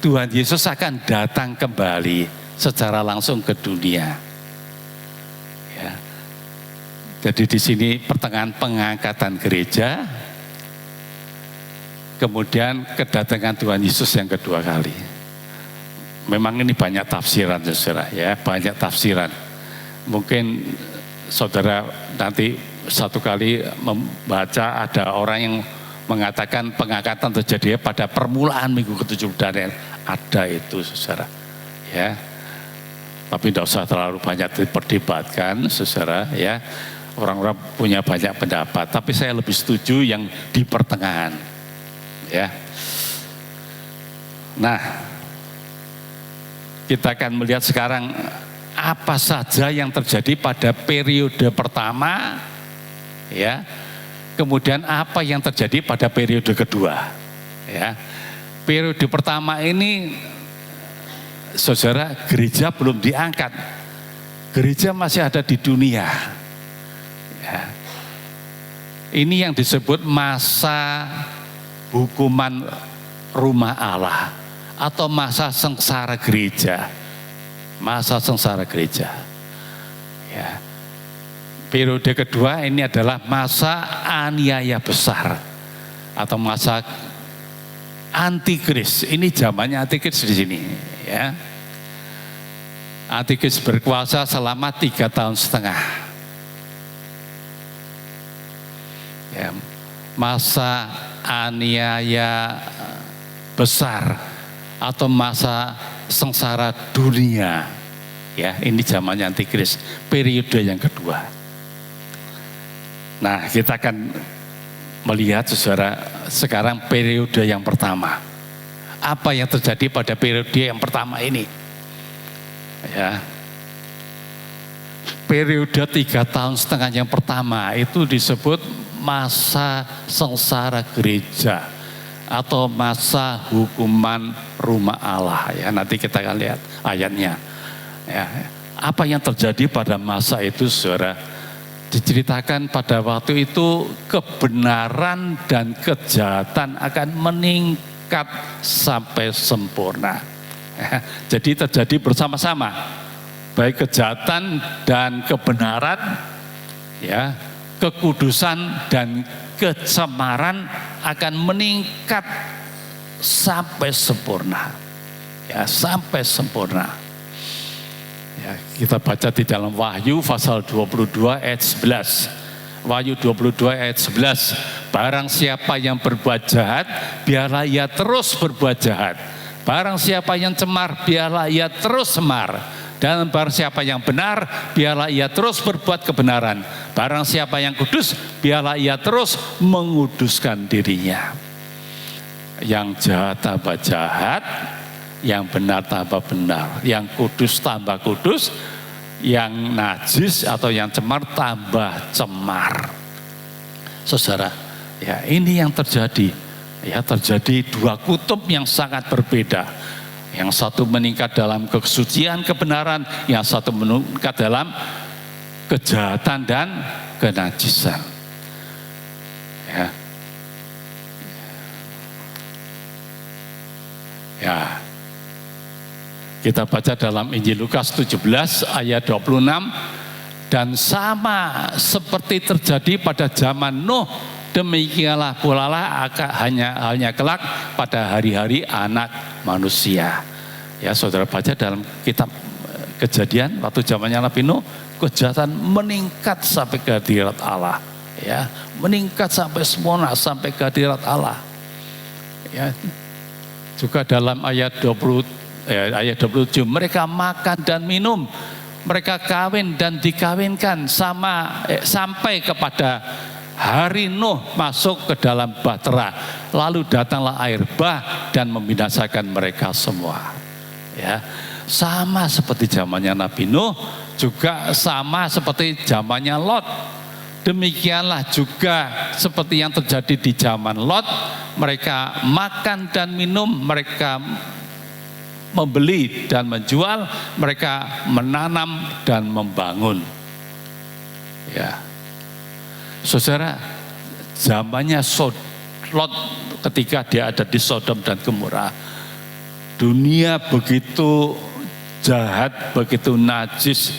Tuhan Yesus akan datang kembali secara langsung ke dunia. Ya. Jadi di sini pertengahan pengangkatan gereja, kemudian kedatangan Tuhan Yesus yang kedua kali. Memang ini banyak tafsiran, saudara, ya, banyak tafsiran. Mungkin saudara nanti satu kali membaca ada orang yang mengatakan pengangkatan terjadi pada permulaan minggu ke-7 Daniel. Ada itu, saudara, ya. Tapi tidak usah terlalu banyak diperdebatkan, saudara, ya. Orang-orang punya banyak pendapat, tapi saya lebih setuju yang di pertengahan, ya. Nah, kita akan melihat sekarang apa saja yang terjadi pada periode pertama, ya. Kemudian apa yang terjadi pada periode kedua, ya. Periode pertama ini, saudara, gereja belum diangkat. Gereja masih ada di dunia. Ya. Ini yang disebut masa hukuman rumah Allah atau masa sengsara gereja. Masa sengsara gereja. Ya. Periode kedua ini adalah masa aniaya besar atau masa antikris. Ini zamannya antikris di sini, ya. Antikris berkuasa selama 3,5 tahun. Ya, masa aniaya besar atau masa sengsara dunia. Ya, ini zamannya antikris, periode yang kedua. Nah, kita akan melihat saudara sekarang periode yang pertama. Apa yang terjadi pada periode yang pertama ini? Ya, periode 3,5 tahun yang pertama itu disebut masa sengsara gereja atau masa hukuman rumah Allah. Ya, nanti kita akan lihat ayatnya. Ya, apa yang terjadi pada masa itu, saudara? Diceritakan pada waktu itu kebenaran dan kejahatan akan meningkat sampai sempurna. Jadi terjadi bersama-sama, baik kejahatan dan kebenaran, ya, kekudusan dan kecemaran akan meningkat sampai sempurna, ya, sampai sempurna. Ya, kita baca di dalam Wahyu pasal 22 ayat 11. Wahyu 22 ayat 11. Barang siapa yang berbuat jahat, biarlah ia terus berbuat jahat. Barang siapa yang cemar, biarlah ia terus cemar. Dan barang siapa yang benar, biarlah ia terus berbuat kebenaran. Barang siapa yang kudus, biarlah ia terus menguduskan dirinya. Yang jahat tambah jahat, yang benar tambah benar, yang kudus tambah kudus, yang najis atau yang cemar tambah cemar. Saudara, ya ini yang terjadi. Ya, terjadi dua kutub yang sangat berbeda. Yang satu meningkat dalam kesucian kebenaran, yang satu meningkat dalam kejahatan dan kenajisan. Ya. Ya. Kita baca dalam Injil Lukas 17 ayat 26. Dan sama seperti terjadi pada zaman Nuh, demikianlah pula hanya kelak pada hari-hari anak manusia. Ya, saudara baca dalam kitab Kejadian waktu zamannya Nabi Nuh, kejahatan meningkat sampai ke hadirat Allah. Ya, meningkat sampai sempurna, sampai ke hadirat Allah. Ya, juga dalam ayat 27, mereka makan dan minum, mereka kawin dan dikawinkan sampai kepada hari Nuh masuk ke dalam bahtera, lalu datanglah air bah dan membinasakan mereka semua. Ya, sama seperti zamannya Nabi Nuh, juga sama seperti zamannya Lot. Demikianlah juga seperti yang terjadi di zaman Lot, mereka makan dan minum, mereka membeli dan menjual, mereka menanam dan membangun. Ya, saudara, zamannya Lot ketika dia ada di Sodom dan Gomora, dunia begitu jahat, begitu najis,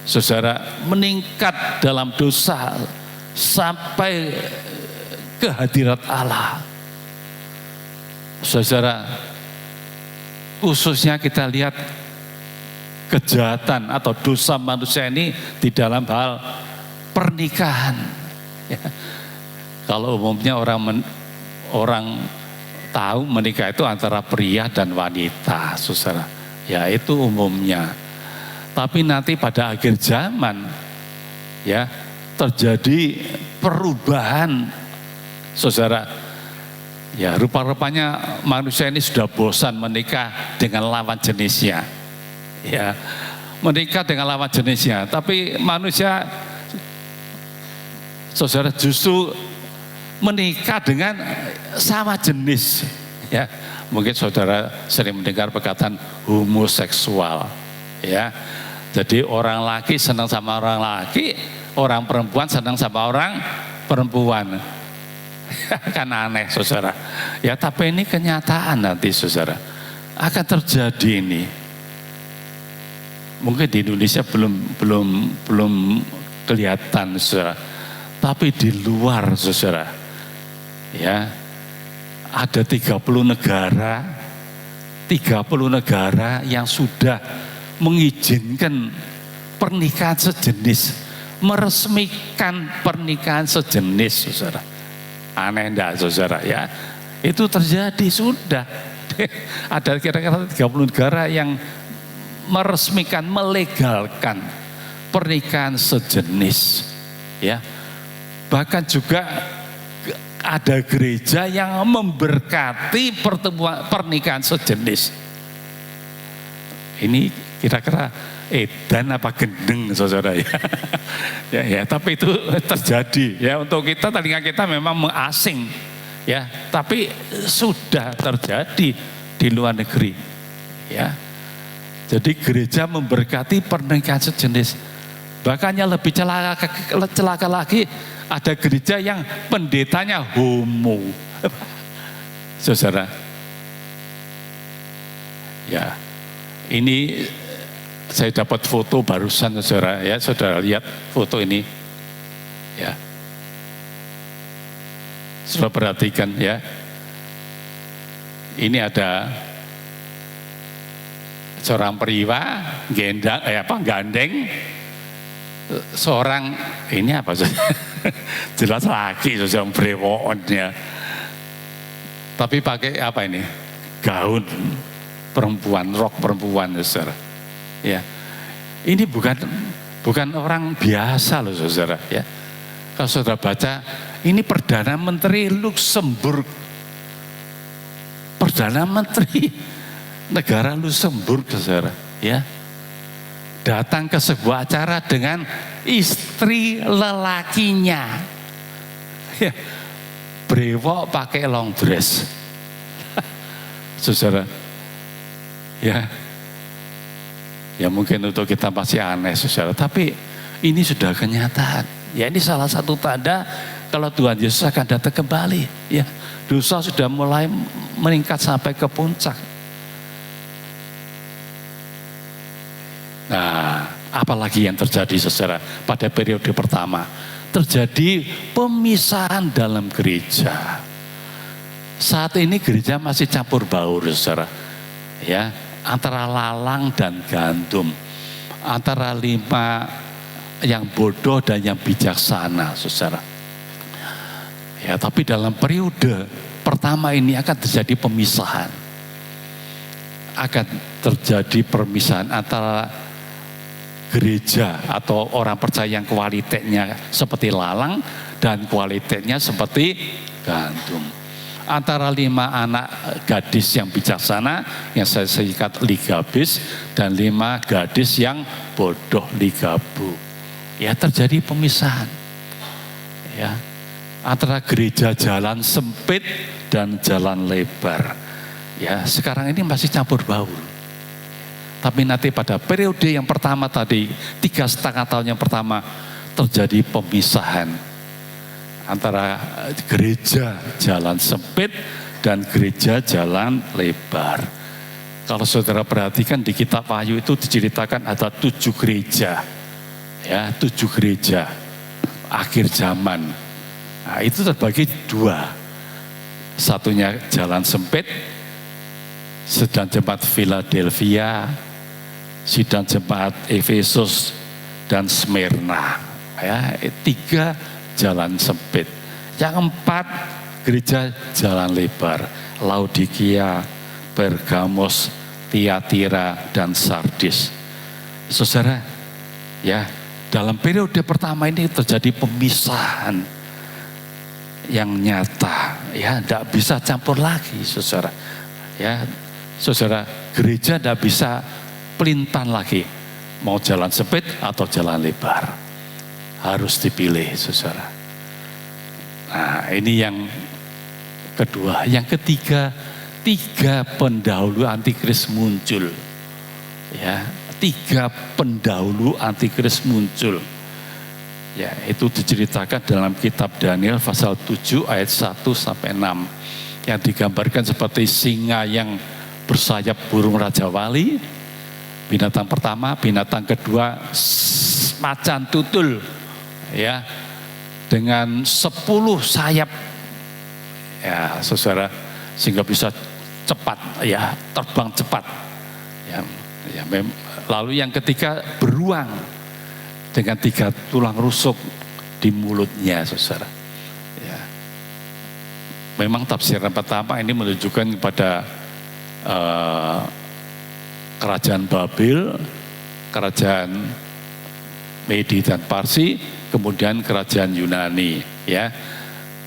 saudara, meningkat dalam dosa sampai ke hadirat Allah. Saudara, khususnya kita lihat kejahatan atau dosa manusia ini di dalam hal pernikahan. Ya. Kalau umumnya orang tahu menikah itu antara pria dan wanita, saudara. Ya, itu umumnya. Tapi nanti pada akhir zaman, ya, terjadi perubahan, saudara. Ya, rupa-rupanya manusia ini sudah bosan menikah dengan lawan jenisnya. Ya, menikah dengan lawan jenisnya. Tapi manusia, saudara, justru menikah dengan sama jenis. Ya, mungkin saudara sering mendengar perkataan homoseksual. Ya, jadi orang laki senang sama orang laki, orang perempuan senang sama orang perempuan. Kan aneh, saudara. Ya, tapi ini kenyataan nanti, saudara, akan terjadi ini. Mungkin di Indonesia belum kelihatan, saudara. Tapi di luar, saudara, ya, ada 30 negara yang sudah mengizinkan pernikahan sejenis, meresmikan pernikahan sejenis, saudara. Aneh enggak, saudara, ya? Itu terjadi sudah. Ada kira-kira 30 negara yang meresmikan, melegalkan pernikahan sejenis, ya. Bahkan juga ada gereja yang memberkati pertemuan pernikahan sejenis. Ini kira-kira edan apa gendeng, saudara, ya. Ya, tapi itu terjadi, ya. Untuk kita, telinga kita memang asing, ya. Tapi sudah terjadi di luar negeri, ya. Jadi gereja memberkati pernikahan sejenis. Bahkan yang lebih celaka lagi, ada gereja yang pendetanya homo. Saudara, ya, ini saya dapat foto barusan, saudara, ya. Saudara lihat foto ini, ya. Saudara perhatikan, ya. Ini ada seorang periwa gandeng seorang, ini apa sih? Jelas laki, seorang brewon, ya. Tapi pakai apa ini? Gaun perempuan, rok perempuan, saudara. Ya. Ini bukan orang biasa loh, saudara, ya. Kalau saudara baca, ini Perdana Menteri Luxembourg. Perdana Menteri negara Luxembourg, saudara, ya, datang ke sebuah acara dengan istri lelakinya, ya, brewok pakai long dress, saudara, ya, ya mungkin untuk kita masih aneh, saudara, tapi ini sudah kenyataan, ya. Ini salah satu tanda kalau Tuhan Yesus akan datang kembali, ya. Dosa sudah mulai meningkat sampai ke puncak. Nah, apalagi yang terjadi, saudara, pada periode pertama? Terjadi pemisahan dalam gereja. Saat ini gereja masih campur baur, saudara, ya, antara lalang dan gandum, antara 5 yang bodoh dan yang bijaksana, saudara. Ya, tapi dalam periode pertama ini akan terjadi pemisahan. Akan terjadi permisahan antara gereja atau orang percaya yang kualitasnya seperti lalang dan kualitasnya seperti gandum. Antara 5 anak gadis yang bijaksana, yang saya singkat ligabis, dan 5 gadis yang bodoh, ligabu. Ya, terjadi pemisahan, ya, antara gereja jalan sempit dan jalan lebar. Ya, sekarang ini masih campur baur. Tapi nanti pada periode yang pertama tadi, 3,5 tahun yang pertama, terjadi pemisahan antara gereja jalan sempit dan gereja jalan lebar. Kalau saudara perhatikan di kitab Wahyu itu diceritakan ada 7 gereja, ya, 7 gereja akhir zaman. Nah, itu terbagi 2. Satunya jalan sempit, sedang jemaat Philadelphia, sidang jemaat Efesus dan Smyrna, ya, 3 jalan sempit. Yang 4 gereja jalan lebar, Laodikia, Pergamos, Tiatira dan Sardis. Saudara, ya, dalam periode pertama ini terjadi pemisahan yang nyata, ya, tidak bisa campur lagi, saudara, ya, saudara, gereja tidak bisa pelintan lagi, mau jalan sempit atau jalan lebar, harus dipilih, saudara. Nah, ini yang kedua. Yang ketiga, 3 pendahulu antikris muncul, ya, 3 pendahulu antikris muncul, ya, itu diceritakan dalam kitab Daniel pasal 7 ayat 1 sampai 6, yang digambarkan seperti singa yang bersayap burung Raja Wali. Binatang pertama, binatang kedua macan tutul, ya, dengan 10 sayap, ya, saudara, sehingga bisa cepat, ya terbang cepat. Lalu yang ketiga beruang dengan 3 tulang rusuk di mulutnya, saudara. Ya. Memang tafsiran pertama ini menunjukkan kepada kerajaan Babel, kerajaan Medi dan Parsi, kemudian kerajaan Yunani, ya.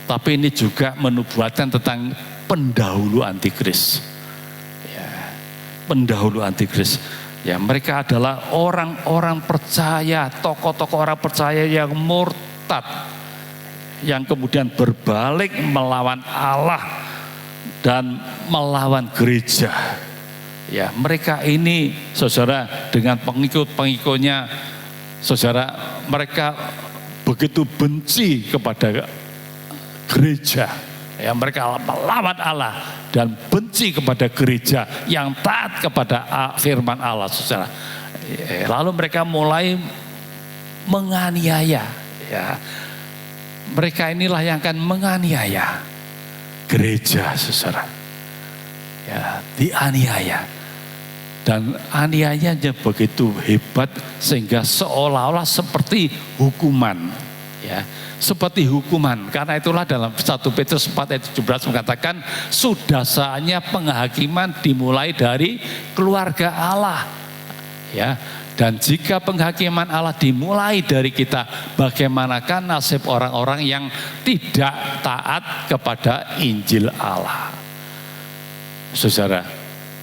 Tapi ini juga menubuatkan tentang pendahulu antikris. Ya, pendahulu antikris. Ya, mereka adalah orang-orang percaya, tokoh-tokoh orang percaya yang murtad, yang kemudian berbalik melawan Allah dan melawan gereja. Ya, mereka ini, saudara, dengan pengikut-pengikutnya, saudara, mereka begitu benci kepada gereja. Ya, mereka melawan Allah dan benci kepada gereja yang taat kepada firman Allah, saudara. Lalu mereka mulai menganiaya. Ya, mereka inilah yang akan menganiaya gereja, saudara. Ya, dianiaya. Dan aniayanya begitu hebat sehingga seolah-olah seperti hukuman. Ya, seperti hukuman. Karena itulah dalam 1 Petrus 4 ayat 17 mengatakan, sudah saatnya penghakiman dimulai dari keluarga Allah. Ya, dan jika penghakiman Allah dimulai dari kita, bagaimanakah nasib orang-orang yang tidak taat kepada Injil Allah? Saudara,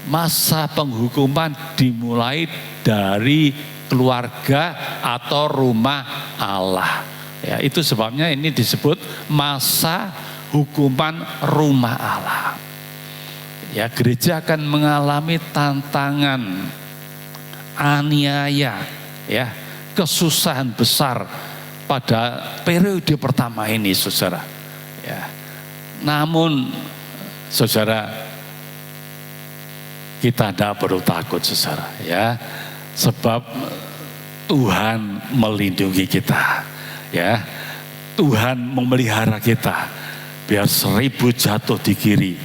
masa penghukuman dimulai dari keluarga atau rumah Allah. Ya, itu sebabnya ini disebut masa hukuman rumah Allah. Ya, gereja akan mengalami tantangan, aniaya, ya, kesusahan besar pada periode pertama ini, saudara. Ya. Namun, saudara, kita tidak perlu takut, saudara, ya, sebab Tuhan melindungi kita, ya. Tuhan memelihara kita, biar 1000 jatuh di kiri,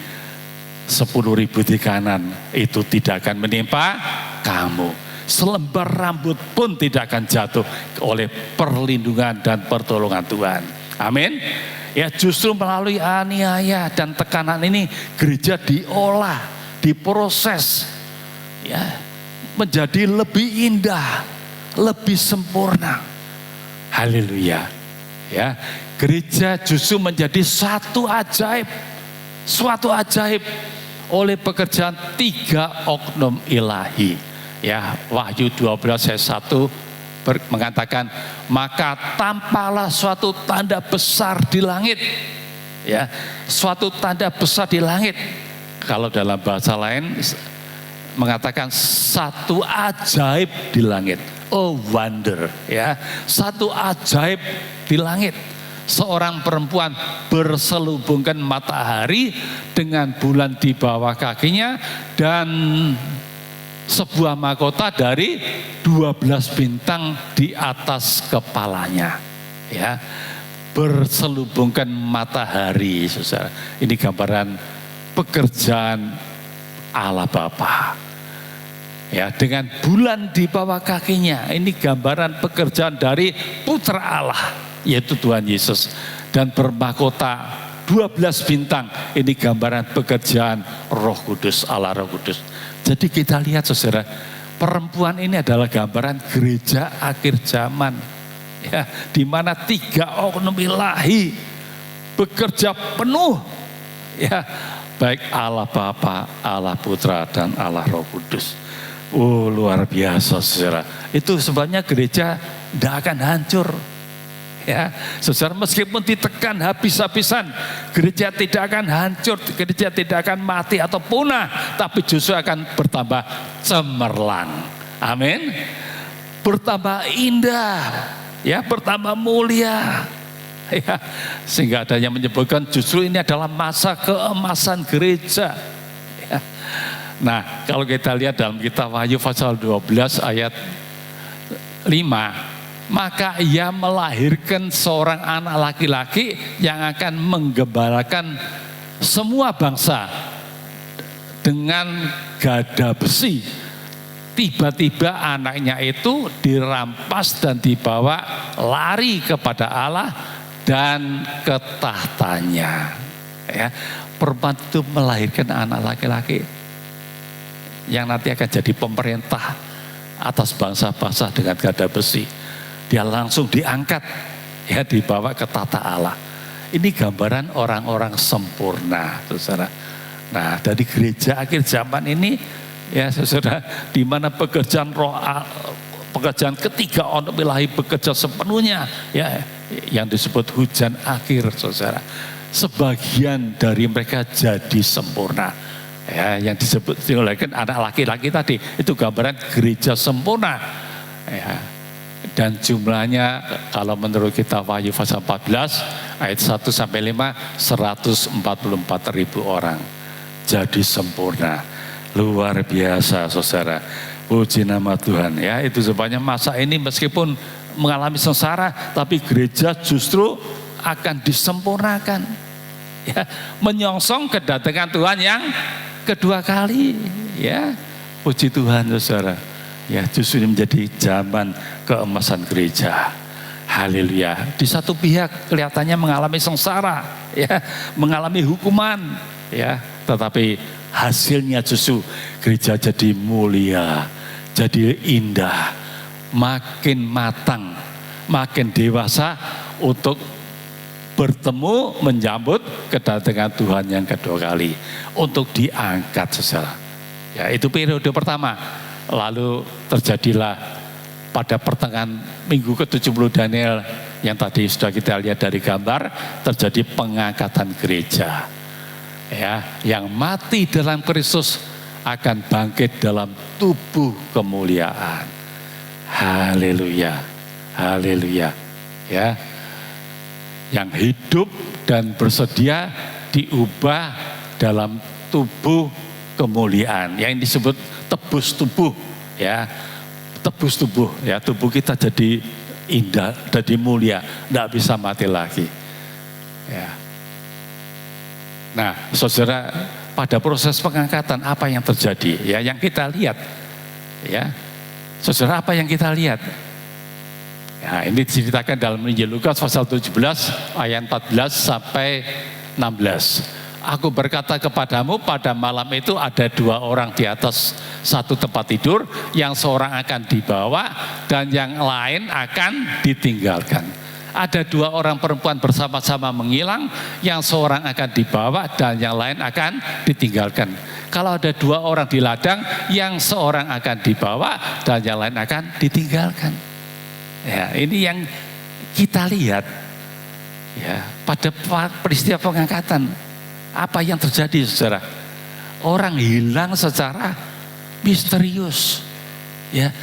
10.000 di kanan, itu tidak akan menimpa kamu. Selembar rambut pun tidak akan jatuh oleh perlindungan dan pertolongan Tuhan. Amin. Ya, justru melalui aniaya dan tekanan ini gereja diolah, diproses, ya, menjadi lebih indah, lebih sempurna. Haleluya. Ya, gereja justru menjadi suatu ajaib oleh pekerjaan 3 oknum ilahi. Ya, Wahyu 12 ayat 1 mengatakan, maka tampaklah suatu tanda besar di langit. Ya, suatu tanda besar di langit. Kalau dalam bahasa lain mengatakan satu ajaib di langit. Oh, wonder, ya. Satu ajaib di langit. Seorang perempuan berselubungkan matahari dengan bulan di bawah kakinya dan sebuah mahkota dari 12 bintang di atas kepalanya. Ya, berselubungkan matahari, saudara. Ini gambaran pekerjaan Allah Bapa. Ya, dengan bulan di bawah kakinya, ini gambaran pekerjaan dari Putra Allah, yaitu Tuhan Yesus. Dan bermahkota 12 bintang, ini gambaran pekerjaan Roh Kudus, Allah Roh Kudus. Jadi kita lihat, saudara, perempuan ini adalah gambaran gereja akhir zaman, ya, di mana 3 oknum ilahi bekerja penuh, ya, baik Allah Bapa, Allah Putra, dan Allah Roh Kudus. Oh, luar biasa, saudara. Itu sebabnya gereja tidak akan hancur. Ya, saudara, meskipun ditekan habis-habisan, gereja tidak akan hancur, gereja tidak akan mati atau punah, tapi justru akan bertambah cemerlang. Amin. Bertambah indah, ya, bertambah mulia. Ya, sehingga ada yang menyebutkan justru ini adalah masa keemasan gereja. Ya. Nah, kalau kita lihat dalam kitab Wahyu pasal 12 ayat 5, maka ia melahirkan seorang anak laki-laki yang akan menggembalakan semua bangsa dengan gada besi. Tiba-tiba anaknya itu dirampas dan dibawa lari kepada Allah dan ke tahtanya. Ya, perempuan itu melahirkan anak laki-laki yang nanti akan jadi pemerintah atas bangsa-bangsa dengan gada besi. Dia langsung diangkat, ya, dibawa ke tahta Allah. Ini gambaran orang-orang sempurna, saudara. Nah, dari gereja akhir zaman ini, ya saudara, di mana pekerjaan roh, pekerjaan ketiga untuk ilahi bekerja sepenuhnya, ya, yang disebut hujan akhir, saudara. Sebagian dari mereka jadi sempurna, ya, yang disebut oleh anak laki-laki tadi itu gambaran gereja sempurna, ya. Dan jumlahnya kalau menurut kitab Wahyu pasal 14 ayat 1 sampai 5 144.000 orang jadi sempurna. Luar biasa, saudara. Puji nama Tuhan, ya. Itu sebabnya masa ini meskipun mengalami sengsara, tapi gereja justru akan disempurnakan, ya, menyongsong kedatangan Tuhan yang kedua kali, ya. Puji Tuhan, saudara. Ya, justru ini menjadi zaman keemasan gereja. Haleluya. Di satu pihak kelihatannya mengalami sengsara, ya, mengalami hukuman, ya, tetapi hasilnya justru gereja jadi mulia, jadi indah, makin matang, makin dewasa untuk bertemu menyambut kedatangan Tuhan yang kedua kali, untuk diangkat, saudara. Ya, itu periode pertama. Lalu terjadilah pada pertengahan minggu ke-70 Daniel yang tadi sudah kita lihat dari gambar, terjadi pengangkatan gereja. Ya, yang mati dalam Kristus akan bangkit dalam tubuh kemuliaan. Haleluya. Haleluya. Ya. Yang hidup dan bersedia diubah dalam tubuh kemuliaan, yang disebut tebus tubuh, ya. Tebus tubuh, ya, tubuh kita jadi indah, jadi mulia, tidak bisa mati lagi, ya. Nah, saudara, pada proses pengangkatan apa yang terjadi, ya, yang kita lihat, ya, saudara, apa yang kita lihat? Ya, ini diceritakan dalam Injil Lukas pasal 17 ayat 14 sampai 16. Aku berkata kepadamu, pada malam itu ada 2 orang di atas satu tempat tidur, yang seorang akan dibawa dan yang lain akan ditinggalkan. Ada 2 orang perempuan bersama-sama menghilang, yang seorang akan dibawa dan yang lain akan ditinggalkan. Kalau ada 2 orang di ladang, yang seorang akan dibawa dan yang lain akan ditinggalkan. Ya, ini yang kita lihat, ya, pada peristiwa pengangkatan. Apa yang terjadi, saudara? Orang hilang secara misterius, ya,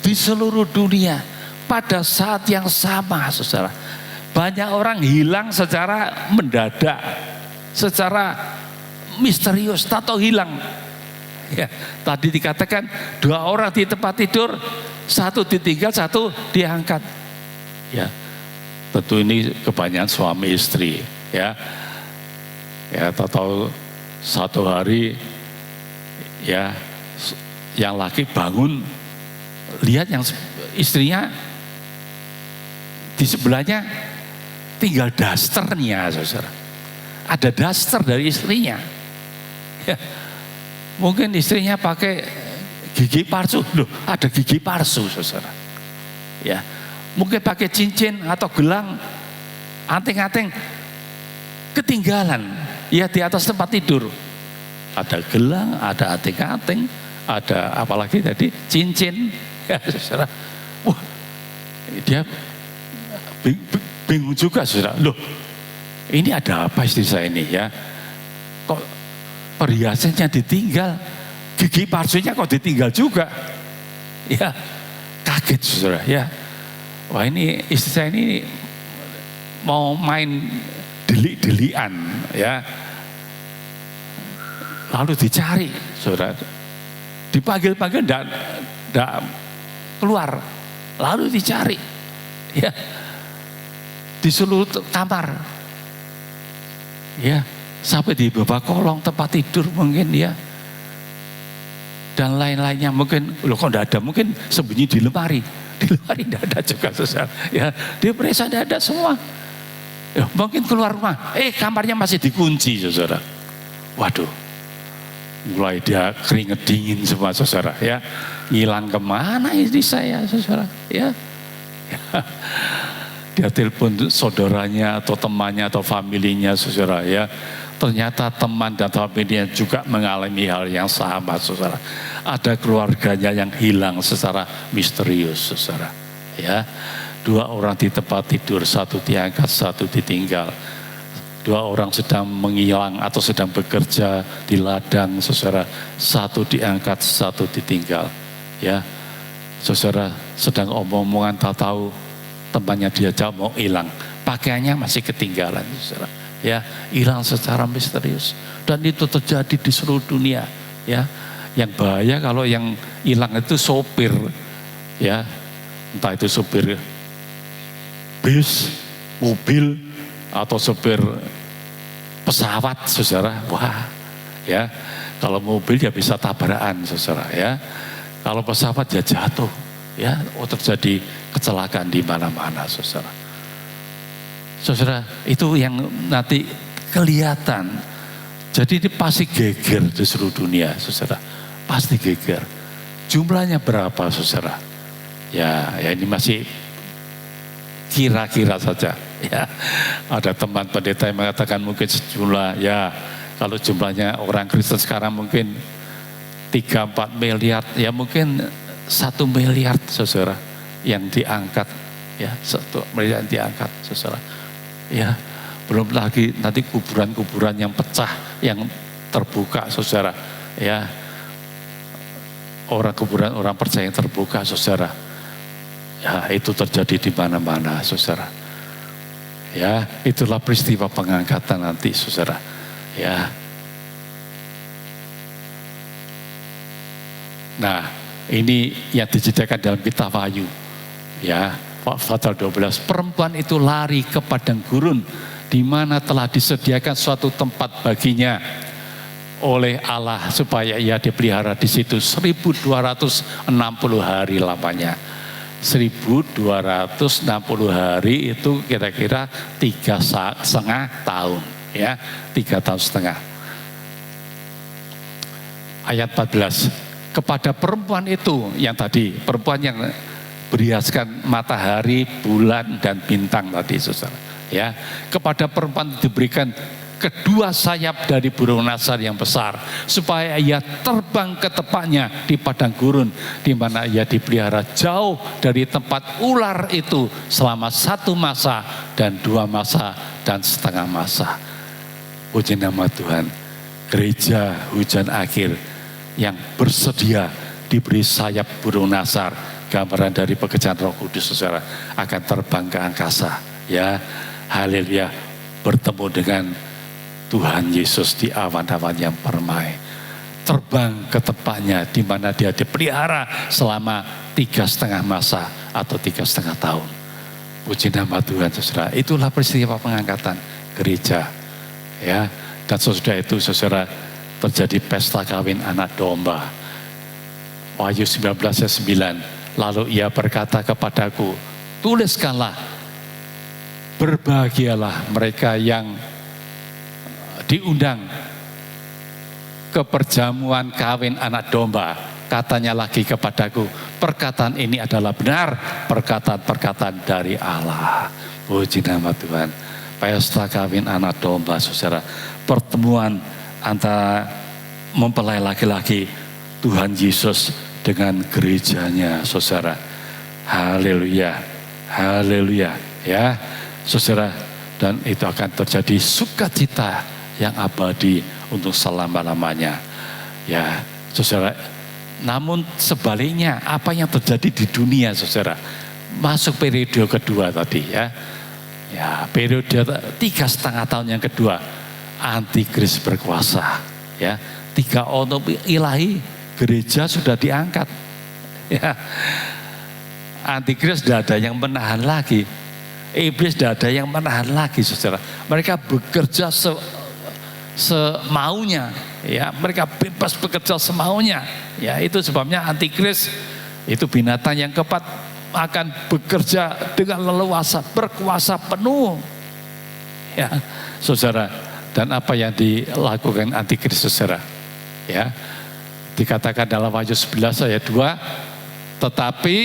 di seluruh dunia pada saat yang sama, saudara. Banyak orang hilang secara mendadak, secara misterius, tato hilang. Ya, tadi dikatakan 2 orang di tempat tidur, satu ditinggal, satu diangkat. Ya, tentu ini kebanyakan suami istri, ya. Ya, tahu satu hari, ya, yang laki bangun lihat yang istrinya di sebelahnya tinggal dasternya, saudara. Ada daster dari istrinya. Ya, mungkin istrinya pakai gigi palsu, loh, ada gigi palsu, saudara. Ya, mungkin pakai cincin atau gelang, anting-anting ketinggalan. Ya, di atas tempat tidur ada gelang, ada anting-anting, ada apalagi tadi cincin, ya, saudara. Wah, dia bingung juga, saudara. Loh, ini ada apa istri saya ini, ya? Kok perhiasannya ditinggal, gigi palsunya kok ditinggal juga? Ya, kaget, saudara. Ya, wah, ini istri saya ini mau main delik-delian, ya. Lalu dicari, saudara. Dipanggil-panggil enggak keluar. Lalu dicari, ya, di seluruh kamar, ya, sampai di bawah kolong tempat tidur mungkin, ya. dan lain-lainnya. Mungkin loh kok enggak ada, mungkin sembunyi di lemari. Di lemari enggak ada juga saudara. Ya, di perisa enggak ada semua. Ya, mungkin keluar rumah, kamarnya masih dikunci saudara. Waduh, mulai dia keringet dingin semua saudara. Ya, hilang kemana istri saya saudara? Ya, dia telepon saudaranya atau temannya atau familinya saudara. Ya, ternyata teman dan familinya juga mengalami hal yang sama saudara. Ada keluarganya yang hilang secara misterius saudara. Ya, 2 orang di tempat tidur, 1 diangkat, 1 ditinggal. 2 orang sedang menghilang atau sedang bekerja di ladang saudara, 1 diangkat, 1 ditinggal. Ya, saudara sedang omong-omongan, tahu temannya diajak mau hilang, pakaiannya masih ketinggalan saudara. Ya, hilang secara misterius, dan itu terjadi di seluruh dunia. Ya, yang bahaya kalau yang hilang itu sopir, ya, entah itu sopir bis, mobil, atau sopir pesawat saudara. Wah, ya, kalau mobil ya bisa tabrakan saudara. Ya, kalau pesawat ya jatuh. Ya, terjadi kecelakaan di mana-mana saudara. Saudara, itu yang nanti kelihatan. Jadi ini pasti geger di seluruh dunia saudara. Pasti geger. Jumlahnya berapa saudara? Ya ini masih kira-kira saja. Ya, ada teman pendeta yang mengatakan mungkin sejumlah, ya kalau jumlahnya orang Kristen sekarang mungkin 3-4 miliar, ya mungkin 1 miliar saudara yang diangkat. Ya, 1 miliar yang diangkat saudara. Ya, belum lagi nanti kuburan-kuburan yang pecah, yang terbuka saudara. Ya, kuburan orang percaya yang terbuka saudara. Ya, itu terjadi di mana-mana saudara. Ya, itulah peristiwa pengangkatan nanti saudara. Ya. Nah, ini yang diceritakan dalam kitab Wahyu. Ya, pasal 12, perempuan itu lari ke padang gurun di mana telah disediakan suatu tempat baginya oleh Allah supaya ia dipelihara di situ 1260 hari lamanya. 1260 hari itu kira-kira 3,5 tahun, ya, 3,5 tahun. Ayat 14, kepada perempuan itu yang tadi, perempuan yang berhiaskan matahari, bulan dan bintang tadi saudara. Ya, kepada perempuan diberikan kedua sayap dari burung nasar yang besar supaya ia terbang ke tempatnya di padang gurun di mana ia dipelihara jauh dari tempat ular itu selama 1 masa dan 2 masa dan setengah masa. Puji nama Tuhan, gereja hujan akhir yang bersedia diberi sayap burung nasar, gambaran dari pekerjaan Roh Kudus saudara, akan terbang ke angkasa. Ya, haleluya, bertemu dengan Tuhan Yesus di awan-awan yang permai, terbang ke tempatnya di mana dia dipelihara selama 3,5 masa atau 3,5 tahun. Puji nama Tuhan saudara. Itulah peristiwa pengangkatan gereja. Ya, dan sesudah itu saudara terjadi pesta kawin anak domba. Wahyu 19 ayat 9. Lalu ia berkata kepadaku, tuliskanlah, berbahagialah mereka yang diundang ke perjamuan kawin anak domba. Katanya lagi kepadaku, perkataan ini adalah benar, perkataan-perkataan dari Allah. Puji nama Tuhan. Pesta kawin anak domba saudara, pertemuan antara mempelai laki-laki Tuhan Yesus dengan gerejanya saudara. Haleluya, haleluya, ya saudara. Dan itu akan terjadi sukacita yang abadi untuk selama-lamanya. Ya, saudara. Namun sebaliknya, apa yang terjadi di dunia, saudara, masuk periode kedua tadi, ya. Ya, periode 3,5 tahun yang kedua, antikris berkuasa, ya. 3 otonomi ilahi, gereja sudah diangkat, ya. Antikris sudah ada yang menahan lagi, iblis sudah ada yang menahan lagi, saudara. Mereka bekerja semaunya, ya, mereka bebas bekerja semaunya, Ya, itu sebabnya antikris itu binatang yang keempat akan bekerja dengan leluasa, berkuasa penuh. Ya, saudara, dan apa yang dilakukan antikris, saudara? Ya, dikatakan dalam Wahyu 11 ayat 2, tetapi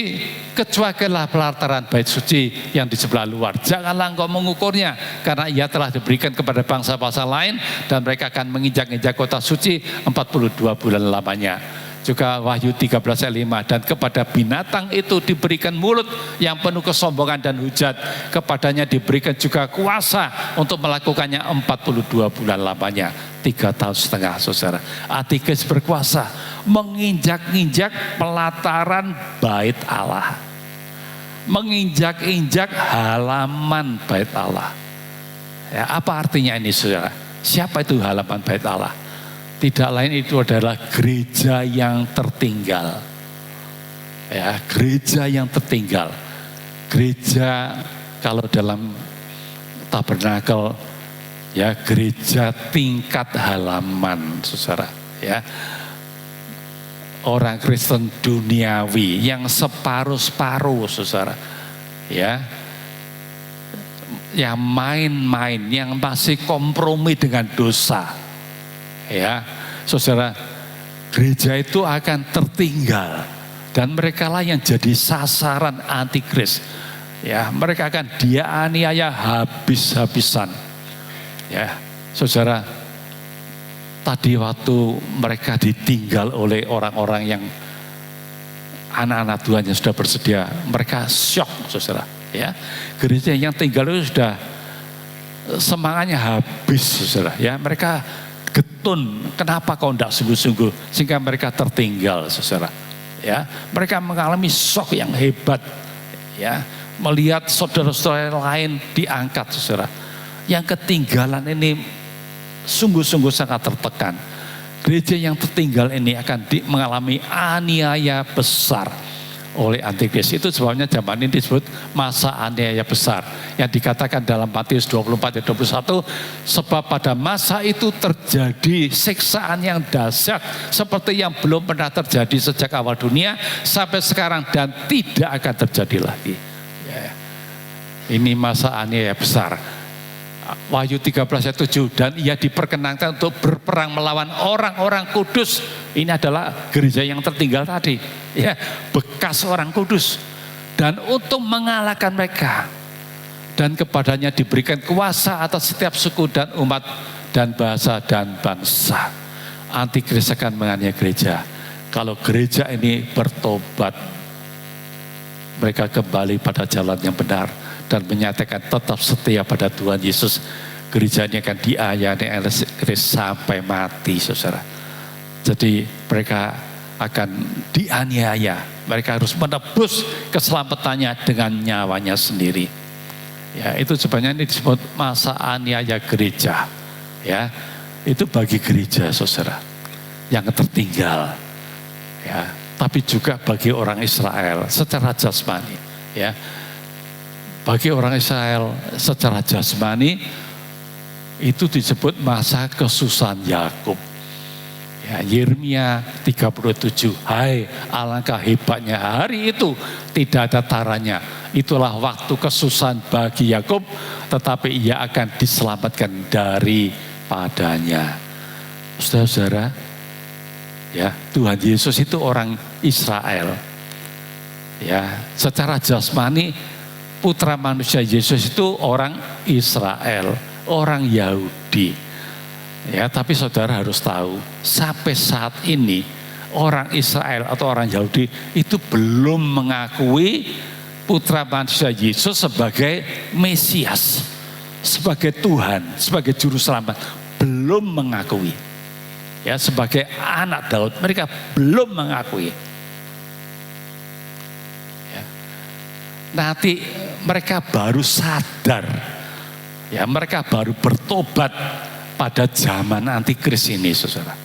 kecualikanlah pelataran bait suci yang di sebelah luar. Janganlah engkau mengukurnya, karena ia telah diberikan kepada bangsa-bangsa lain dan mereka akan menginjak-injak kota suci 42 bulan lamanya. Juga Wahyu 13 ayat 5, dan kepada binatang itu diberikan mulut yang penuh kesombongan dan hujat. Kepadanya diberikan juga kuasa untuk melakukannya 42 bulan lamanya. 3,5 tahun, saudara. Antikris berkuasa menginjak-injak pelataran bait Allah, menginjak-injak halaman bait Allah. Ya, apa artinya ini, saudara? Siapa itu halaman bait Allah? Tidak lain itu adalah gereja yang tertinggal. Ya, gereja yang tertinggal. Gereja kalau dalam tabernakel, ya, gereja tingkat halaman, saudara. Ya, orang Kristen duniawi yang separuh-separuh, saudara. Ya, yang main-main, yang masih kompromi dengan dosa. Ya, saudara, gereja itu akan tertinggal dan mereka lah yang jadi sasaran antikris. Ya, mereka akan dianiaya habis-habisan. Ya, saudara, tadi waktu mereka ditinggal oleh orang-orang yang anak-anak Tuhan yang sudah bersedia, mereka syok, saudara. Ya, gereja yang tinggal itu sudah semangatnya habis, saudara. Ya, mereka getun, kenapa kau tidak sungguh-sungguh, sehingga mereka tertinggal, saudara. Ya, mereka mengalami shock yang hebat, ya, melihat saudara-saudara lain diangkat, saudara. Yang ketinggalan ini sungguh-sungguh sangat tertekan. Gereja yang tertinggal ini akan mengalami aniaya besar oleh antikris. Itu sebabnya zaman ini disebut masa aniaya besar, yang dikatakan dalam Matius 24 ayat 21, sebab pada masa itu terjadi siksaan yang dahsyat seperti yang belum pernah terjadi sejak awal dunia sampai sekarang dan tidak akan terjadi lagi. Ya. Ini masa aniaya besar. Wahyu 13 ayat 7, dan ia diperkenankan untuk berperang melawan orang-orang kudus. Ini adalah gereja yang tertinggal tadi, ya, bekas orang kudus, dan untuk mengalahkan mereka, dan kepadanya diberikan kuasa atas setiap suku dan umat dan bahasa dan bangsa. Antikris akan menganiaya gereja. Kalau gereja ini bertobat, mereka kembali pada jalan yang benar dan menyatakan tetap setia pada Tuhan Yesus, gereja ini akan dianiaya sampai mati, saudara. Jadi mereka akan dianiaya, mereka harus menebus keselamatannya dengan nyawanya sendiri. Ya, itu sebenarnya ini disebut masa aniaya gereja. Ya, itu bagi gereja, saudara, yang tertinggal. Ya, tapi juga bagi orang Israel secara jasmani. Ya, bagi orang Israel secara jasmani itu disebut masa kesusahan Yakub. Ya, Yeremia 37, hai alangkah hebatnya hari itu, tidak ada taranya. Itulah waktu kesusahan bagi Yakub, tetapi ia akan diselamatkan daripadanya. Saudara-saudara, ya, Tuhan Yesus itu orang Israel. Ya, secara jasmani putra manusia Yesus itu orang Israel, orang Yahudi. Ya, tapi saudara harus tahu, sampai saat ini orang Israel atau orang Yahudi itu belum mengakui putra manusia Yesus sebagai Mesias, sebagai Tuhan, sebagai juru selamat. Belum mengakui. Ya, sebagai anak Daud, mereka belum mengakui. Ya. Nanti mereka baru sadar, ya, mereka baru bertobat pada zaman antikris ini, saudara.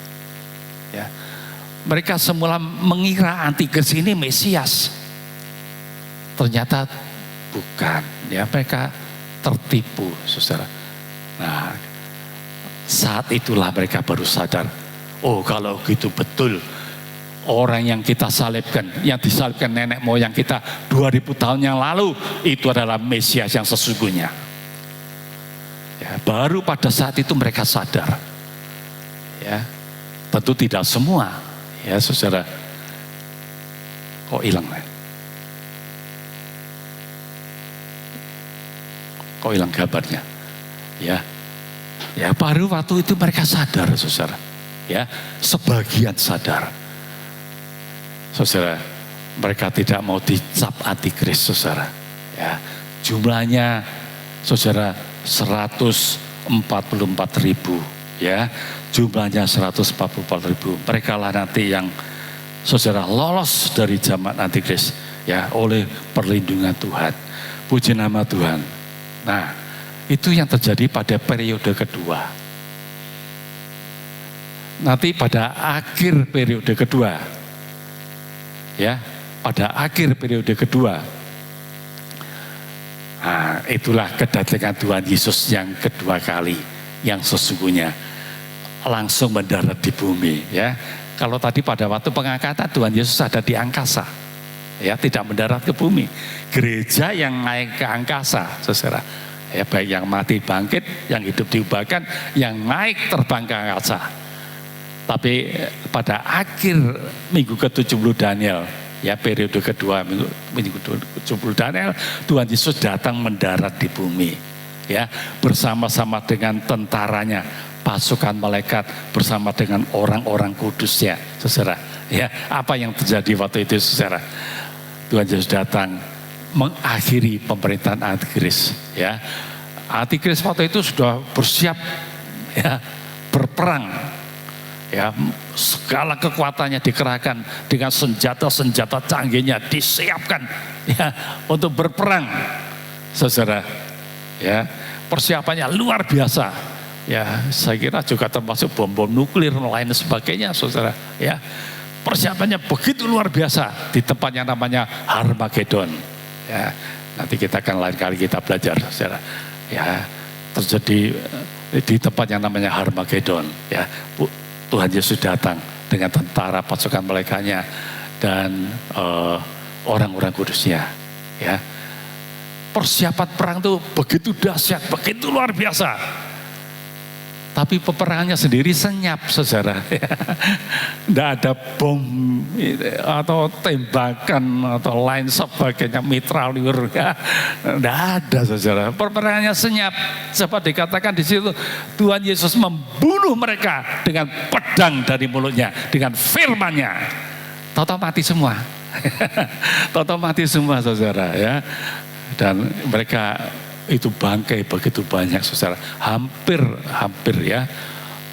Ya, mereka semula mengira antikris ini Mesias, ternyata bukan. Ya, mereka tertipu, saudara. Nah, saat itulah mereka baru sadar, oh kalau gitu betul, orang yang kita salibkan, yang disalibkan nenek moyang kita 2000 tahun yang lalu, itu adalah Mesias yang sesungguhnya. Ya, baru pada saat itu mereka sadar. Ya, tentu tidak semua, ya saudara. Kok hilang? Kok hilang gambarnya? Ya, ya baru waktu itu mereka sadar, saudara. Ya, sebagian sadar. Saudara, mereka tidak mau dicap antikris, saudara. Ya, jumlahnya, saudara, 144.000, ya, jumlahnya 144.000. Mereka lah nanti yang, saudara, lolos dari zaman antikris, ya, oleh perlindungan Tuhan. Puji nama Tuhan. Nah, itu yang terjadi pada periode kedua. Nanti pada akhir periode kedua, ya, pada akhir periode kedua, nah, itulah kedatangan Tuhan Yesus yang kedua kali, yang sesungguhnya langsung mendarat di bumi. Ya, kalau tadi pada waktu pengangkatan Tuhan Yesus ada di angkasa, ya, tidak mendarat ke bumi. Gereja yang naik ke angkasa, saudara, ya, baik yang mati bangkit, yang hidup diubahkan, yang naik terbang ke angkasa. Tapi pada akhir minggu ke-70 Daniel, ya, periode kedua minggu ke-70 Daniel, Tuhan Yesus datang mendarat di bumi, ya, bersama-sama dengan tentaranya, pasukan malaikat, bersama dengan orang-orang kudusnya, saudara. Ya, apa yang terjadi waktu itu, saudara? Tuhan Yesus datang mengakhiri pemerintahan antikris, ya. Antikris waktu itu sudah bersiap, ya, berperang. Ya, segala kekuatannya dikerahkan dengan senjata-senjata canggihnya disiapkan, ya, untuk berperang, saudara. Ya, persiapannya luar biasa. Ya, saya kira juga termasuk bom-bom nuklir dan lain sebagainya, saudara. Ya, persiapannya begitu luar biasa di tempat yang namanya Harmagedon. Ya, nanti kita akan lain kali kita belajar, saudara. Ya, terjadi di tempat yang namanya Harmagedon. Ya, Tuhan Yesus datang dengan tentara, pasukan malaikatnya, dan orang-orang kudusnya. Ya, persiapan perang itu begitu dahsyat, begitu luar biasa. Tapi peperangannya sendiri senyap, saudara. Tidak ada bom atau tembakan atau lain sebagainya, mitralir. Tidak ada, saudara. Peperangannya senyap. Sebab dikatakan di situ Tuhan Yesus membunuh mereka dengan pedang dari mulutnya, dengan firman-Nya. Tahu-tahu mati semua. Tahu-tahu mati semua, saudara. Ya, dan mereka itu bangkai begitu banyak, saudara. Hampir ya,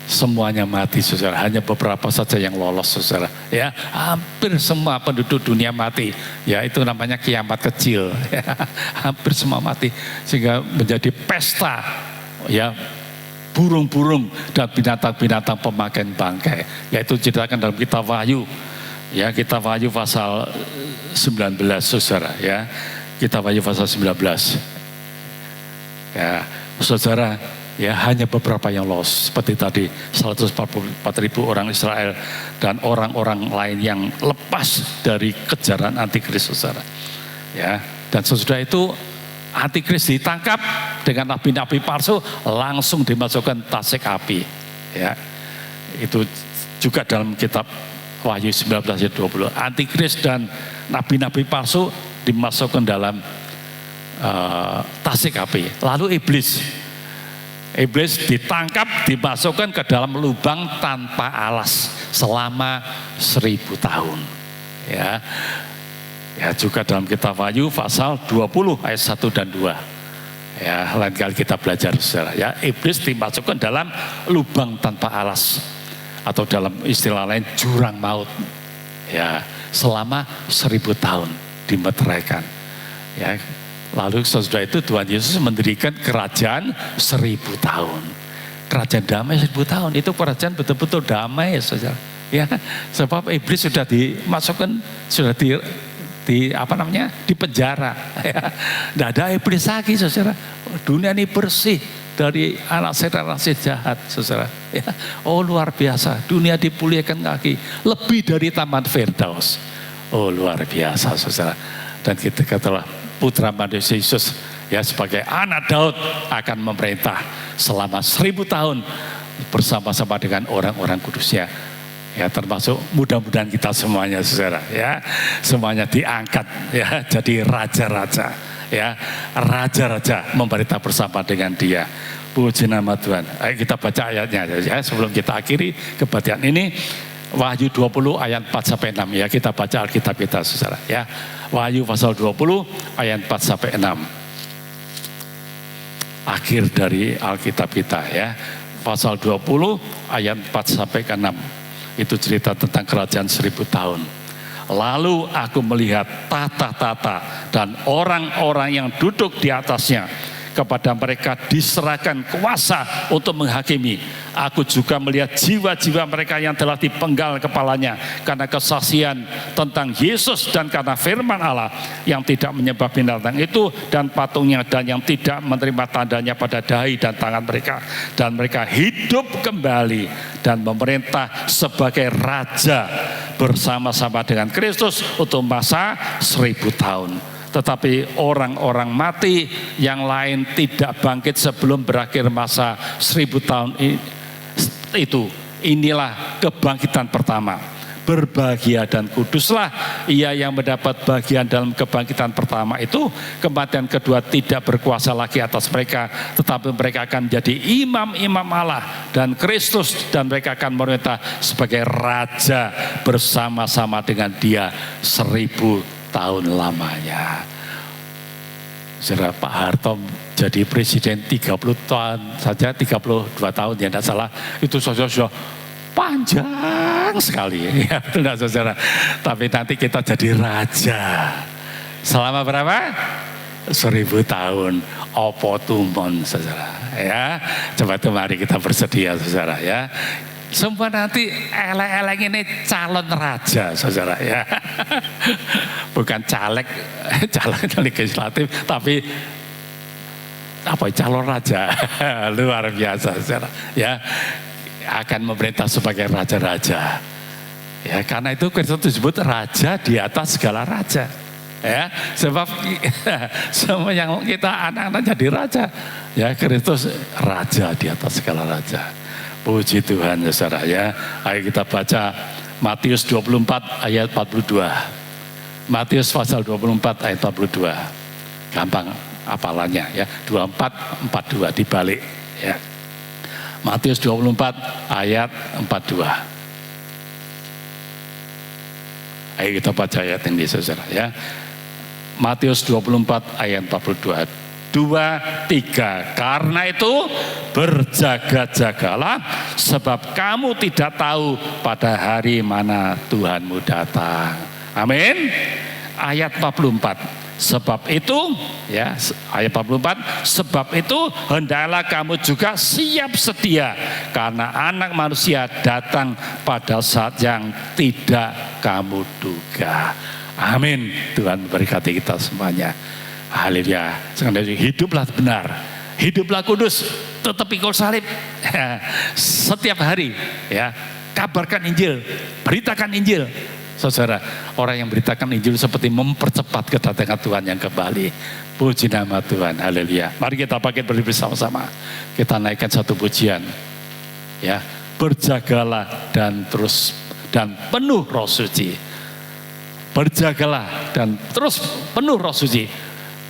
semuanya mati, saudara. Hanya beberapa saja yang lolos, saudara. Ya, hampir semua penduduk dunia mati. Ya, itu namanya kiamat kecil. Ya, hampir semua mati, sehingga menjadi pesta. Ya, burung-burung dan binatang-binatang pemakan bangkai. Yaitu diceritakan dalam kitab Wahyu. Ya, kitab Wahyu pasal 19, saudara. Ya, kitab Wahyu pasal 19. Ya, saudara, ya, hanya beberapa yang lolos. Seperti tadi 144.000 orang Israel dan orang-orang lain yang lepas dari kejaran antikris, saudara. Ya, dan sesudah itu antikris ditangkap dengan nabi-nabi palsu, langsung dimasukkan tasik api. Ya, itu juga dalam kitab Wahyu 19:20. Antikris dan nabi-nabi palsu dimasukkan dalam tasik api. Lalu iblis ditangkap, dimasukkan ke dalam lubang tanpa alas selama 1000 tahun. Ya, ya, juga dalam kitab Wahyu pasal 20 ayat 1 dan 2. Ya, lain kali kita belajar, saudara. Ya, iblis dimasukkan dalam lubang tanpa alas, atau dalam istilah lain jurang maut. Ya, selama 1000 tahun dimeteraikan. Ya, lalu sesudah itu Tuhan Yesus mendirikan kerajaan 1000 tahun. Kerajaan damai 1000 tahun. Itu kerajaan betul-betul damai, saudara. Ya, sebab iblis sudah dimasukkan, sudah di penjara. Ya, tidak ada iblis lagi, saudara. Dunia ini bersih, dari anak setan jahat, saudara. Ya, oh luar biasa, dunia dipulihkan lagi, lebih dari Taman Firdaus. Oh luar biasa, saudara. Dan kita katalah putra manusia Yesus, ya sebagai anak Daud akan memerintah selama 1000 tahun bersama-sama dengan orang-orang kudusnya. Ya termasuk mudah-mudahan kita semuanya, saudara. Ya semuanya diangkat ya jadi raja-raja. Ya, raja-raja memerintah bersama dengan dia. Puji nama Tuhan. Ayo kita baca ayatnya ya sebelum kita akhiri kebaktian ini. Wahyu 20 ayat 4 sampai 6 ya, kita baca Alkitab kita, saudara ya. Wahyu pasal 20 ayat 4 sampai 6. Akhir dari Alkitab kita ya. Pasal 20 ayat 4 sampai 6. Itu cerita tentang kerajaan 1000 tahun. Lalu aku melihat tata-tata dan orang-orang yang duduk di atasnya. Kepada mereka diserahkan kuasa untuk menghakimi. Aku juga melihat jiwa-jiwa mereka yang telah dipenggal kepalanya karena kesaksian tentang Yesus dan karena firman Allah, yang tidak menyembah binatang itu dan patungnya, dan yang tidak menerima tandanya pada dahi dan tangan mereka. Dan mereka hidup kembali dan memerintah sebagai raja bersama-sama dengan Kristus untuk masa 1000 tahun. Tetapi orang-orang mati yang lain tidak bangkit sebelum berakhir masa 1000 tahun itu. Inilah kebangkitan pertama. Berbahagia dan kuduslah ia yang mendapat bagian dalam kebangkitan pertama itu. Kematian kedua tidak berkuasa lagi atas mereka, tetapi mereka akan menjadi imam-imam Allah dan Kristus, dan mereka akan memerintah sebagai raja bersama-sama dengan dia 1000 tahun lamanya. Saudara, Pak Harto jadi presiden 30 tahun saja, 32 tahun ya tidak salah. Itu saudara panjang sekali ya, benar saudara. Tapi nanti kita jadi raja selama berapa? 1000 tahun. Opo tumon, saudara ya. Coba itu mari kita bersedia, saudara ya. Semua nanti elek-elek ini calon raja, saudara ya. Bukan caleg legislatif, tapi apa calon raja. Luar biasa, saudara ya. Akan memerintah sebagai raja-raja. Ya, karena itu Kristus disebut raja di atas segala raja. Ya, sebab semua yang kita anak-anak jadi raja. Ya, Kristus raja di atas segala raja. Puji Tuhan, saudara ya. Ayo kita baca Matius 24 ayat 42. Matius pasal 24 ayat 42. Gampang hafalannya ya. 24 42 dibalik ya. Matius 24 ayat 42. Ayo kita baca ayat ini, saudara ya. Matius 24 ayat 42. 2, 3. Karena itu berjaga-jagalah, sebab kamu tidak tahu pada hari mana Tuhanmu datang. Amin. Ayat 44. Sebab itu ya, ayat 44, sebab itu hendaklah kamu juga siap sedia, karena Anak Manusia datang pada saat yang tidak kamu duga. Amin. Tuhan memberkati kita semuanya. Haleluya. Hiduplah benar, hiduplah kudus, tetap pikul salib setiap hari ya. Kabarkan Injil, beritakan Injil. Saudara, orang yang beritakan Injil seperti mempercepat kedatangan Tuhan yang kembali. Puji nama Tuhan. Haleluya. Mari kita pakai berdiri bersama-sama. Kita naikkan satu pujian ya. Berjagalah dan penuh Roh Suci. Berjagalah dan terus penuh Roh Suci.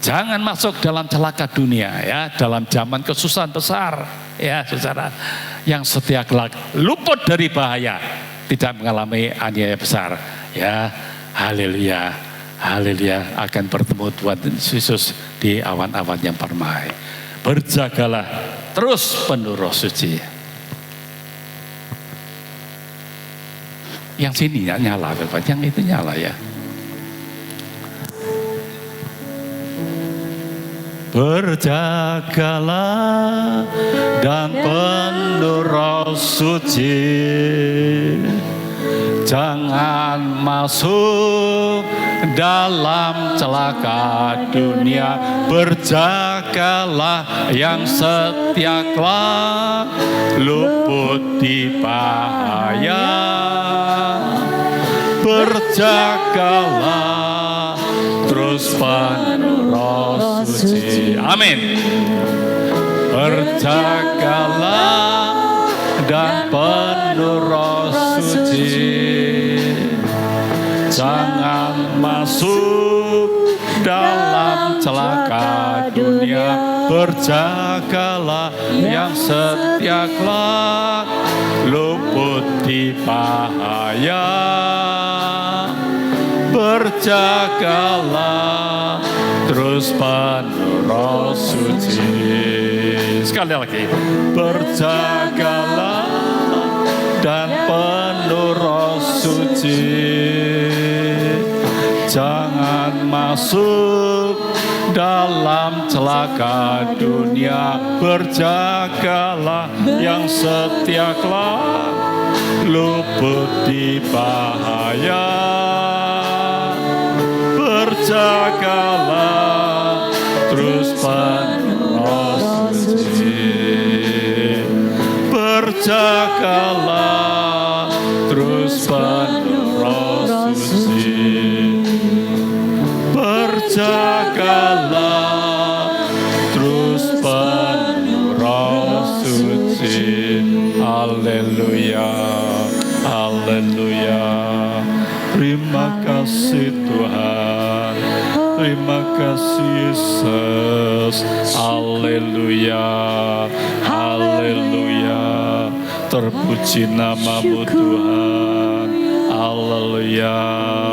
Jangan masuk dalam celaka dunia ya, dalam zaman kesusahan besar ya, saudara. Yang setia kelak luput dari bahaya, tidak mengalami aniaya besar ya. Haleluya. Haleluya, akan bertemu Tuhan Yesus di awan-awan yang permai. Berjagalah terus penuh Roh Suci. Yang sini nyala, yang itu nyala ya. Berjagalah dan penuh Roh Suci, jangan masuk dalam celaka dunia. Berjagalah berjagalah yang setia kelak luput di bahaya. Berjagalah terus penuh Roh Suci. Amin. Berjagalah dan penuh Roh Suci. Jangan masuk dalam celaka dunia. Berjagalah yang setia kelak luput di bahaya. Berjagalah terus penuh Roh Suci. Sekali lagi. Berjagalah dan penuh Roh Suci. Jangan masuk dalam celaka dunia. Berjagalah yang setia kelak luput di bahaya. Berjagalah terus penuh Roh Suci. Berjagalah terus penuh Roh Suci. Berjagalah terus penuh Roh Suci. Haleluya, haleluya. Terima kasih Tuhan, terima kasih Yesus. Haleluya, haleluya. Terpuji namamu Tuhan. Haleluya,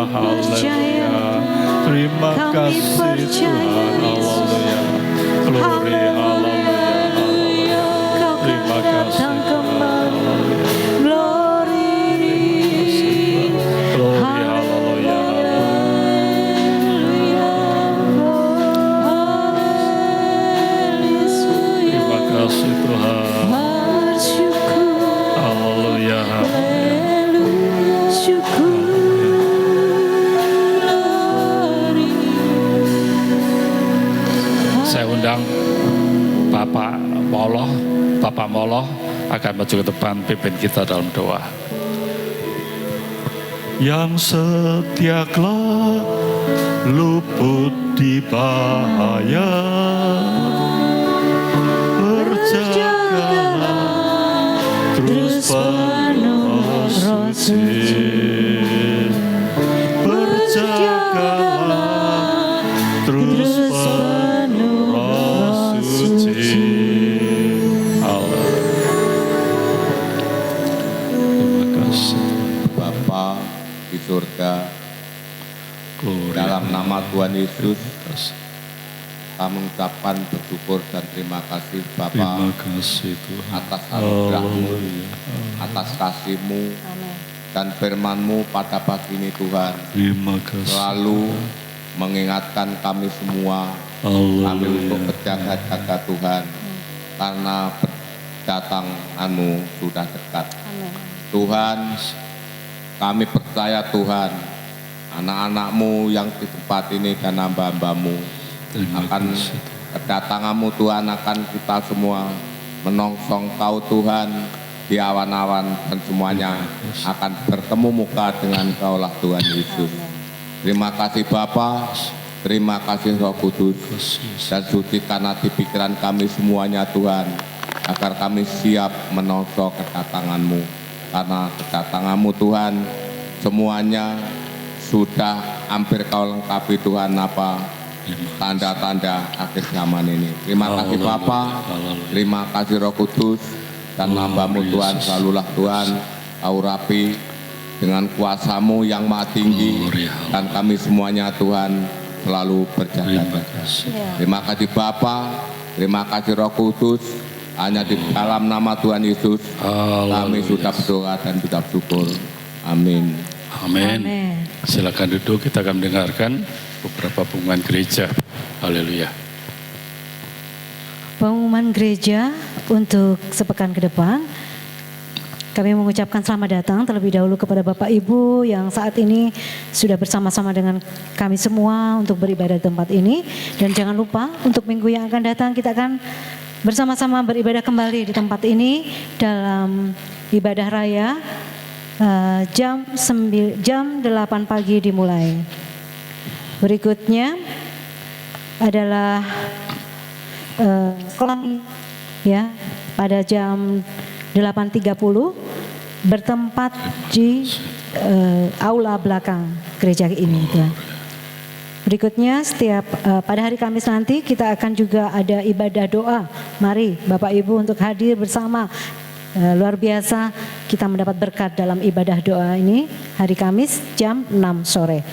haleluya. Terima kasih Tuhan. Haleluya. Glory, haleluya, haleluya. Terima kasih Tuhan. Saya undang Bapak Moloh akan maju ke depan pimpin kita dalam doa. Yang setia kelak luput di bahaya. Berjagalah terus penuh Roh Suci. Berjagalah terus penuh Roh Suci. Allah. Terima kasih Bapa di surga, dalam nama Tuhan Yesus kami mengucapkan bersyukur dan terima kasih Bapa. Terima kasih Tuhan. Atas anugerah-Mu, atas kasih-Mu dan firman-Mu pada pagi ini Tuhan. Terima kasih. Selalu mengingatkan kami semua, kami untuk berjaga-jaga Tuhan, karena kedatangan-Mu sudah dekat. Tuhan, kami percaya Tuhan, anak-anak-Mu yang di tempat ini dan hamba-hamba-Mu akan kedatangan-Mu Tuhan, akan kita semua menongsong Kau Tuhan di awan-awan dan semuanya akan bertemu muka dengan Kaulah Tuhan Yesus. Terima kasih Bapa, terima kasih Roh Kudus, dan sucikan hati pikiran kami semuanya Tuhan, agar kami siap menongsong kedatangan-Mu. Karena kedatangan-Mu Tuhan semuanya sudah hampir Kau lengkapi Tuhan, apa tanda-tanda akhir zaman ini. Terima kasih Bapa, terima kasih Roh Kudus, dan hamba-Mu Tuhan, selalulah Tuhan Kau rapi dengan kuasa-Mu yang maha tinggi, dan kami semuanya Tuhan selalu berjaga-jaga. Terima kasih Bapa, terima kasih Roh Kudus, hanya di dalam nama Tuhan Yesus kami sudah berdoa dan sudah bersyukur. Amin. Amin. Silakan duduk, kita akan mendengarkan beberapa pengumuman gereja. Haleluya. Pengumuman gereja untuk sepekan ke depan. Kami mengucapkan selamat datang terlebih dahulu kepada Bapak Ibu yang saat ini sudah bersama-sama dengan kami semua untuk beribadah di tempat ini. Dan jangan lupa untuk minggu yang akan datang kita akan bersama-sama beribadah kembali di tempat ini dalam ibadah raya jam 8 pagi dimulai. Berikutnya adalah ya pada jam 8.30 bertempat di aula belakang gereja ini ya. Berikutnya pada hari Kamis nanti kita akan juga ada ibadah doa. Mari Bapak Ibu untuk hadir bersama. Luar biasa kita mendapat berkat dalam ibadah doa ini hari Kamis jam 6 sore.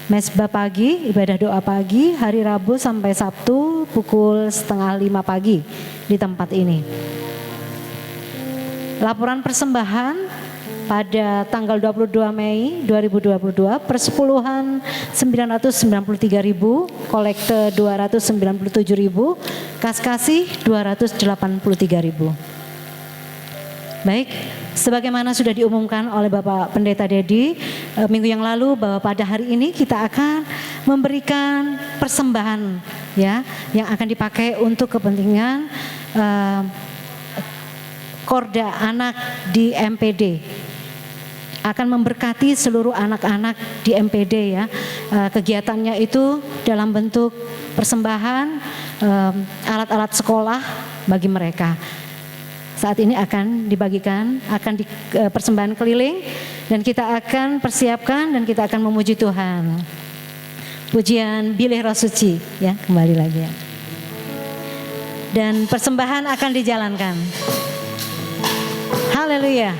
Mesbah pagi, ibadah doa pagi hari Rabu sampai Sabtu pukul 4:30 pagi di tempat ini. Laporan persembahan pada tanggal 22 Mei 2022 persepuluhan 993.000, kolekte 297.000, kas kasih 283.000. Baik, sebagaimana sudah diumumkan oleh Bapak Pendeta Dedi minggu yang lalu bahwa pada hari ini kita akan memberikan persembahan ya yang akan dipakai untuk kepentingan Korda anak di MPD, akan memberkati seluruh anak-anak di MPD ya. Kegiatannya itu dalam bentuk persembahan alat-alat sekolah bagi mereka. Saat ini akan dibagikan, akan di persembahan keliling dan kita akan persiapkan dan kita akan memuji Tuhan. Pujian Bilih Roh Suci ya, kembali lagi ya. Dan persembahan akan dijalankan. Haleluya.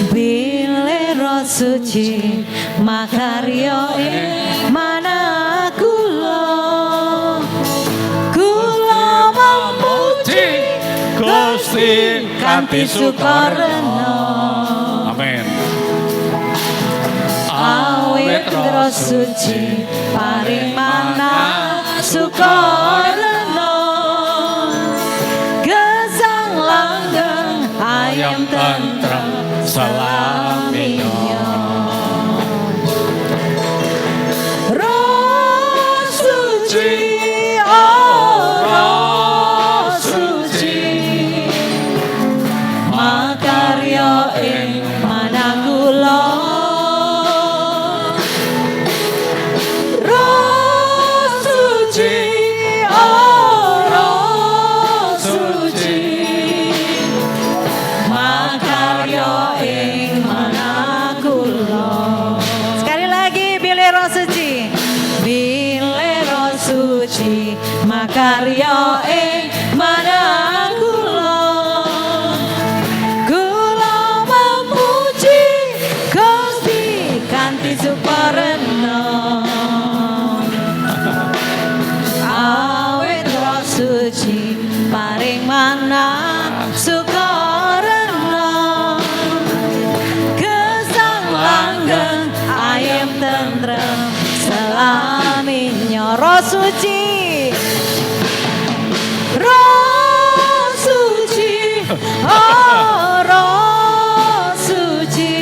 Bilih Roh Suci makaryo mana kula memuji Gusti kanthi sukarena. Amin. Awit Roh Suci paring manah sukarena, gesang langgeng ayam tentrem selaminya. Roh Suci, oh Roh Suci, makarya ing manah kula. Makarya ing manah kula memuji Gusti kanthi sukarena. Awit Roh Suci paring manah sukarena, gesang langgeng ayem tentrem selaminya. Roh Suci, Roh Suci, oh Roh Suci,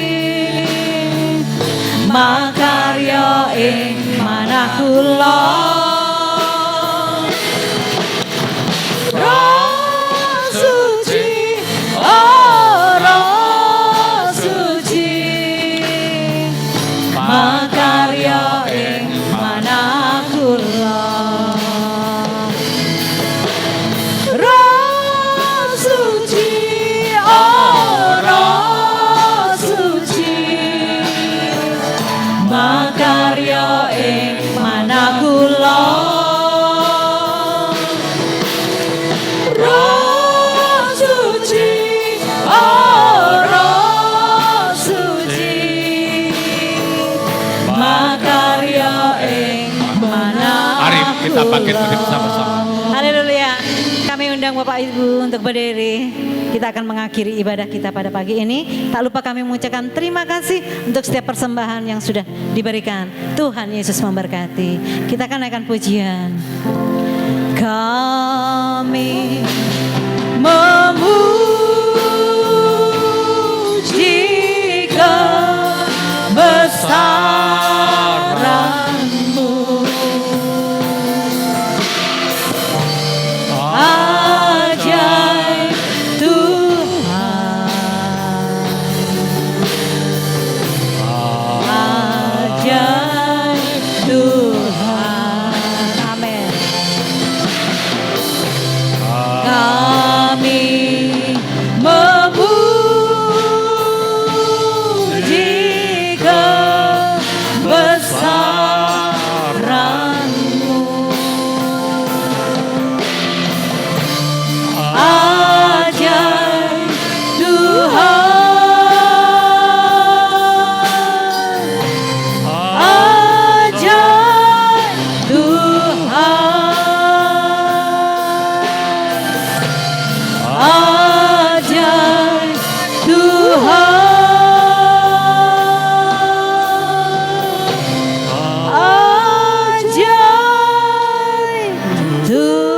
makarya ing manah kula. Roh Suci, oh Roh Suci, makarya ing manah kula. Makarya ing manah kula. Roh Suci, oh Roh Suci, makarya ing manah. Mari kita bangkit bersama-sama. Haleluya. Kami undang Bapak Ibu untuk berdiri. kita akan mengakhiri ibadah kita pada pagi ini. Tak lupa kami mengucapkan terima kasih untuk setiap persembahan yang sudah diberikan. Tuhan Yesus memberkati. Kita akan naikkan pujian. Kami memuji kebesaran-Mu, ajaib Tuhan, ajaib Tuhan. Amin. Kami memuji kebesaran-Mu, ajaib Tuhan, ajaib Tuhan, ajaib Tuhan, ajaib Tuhan.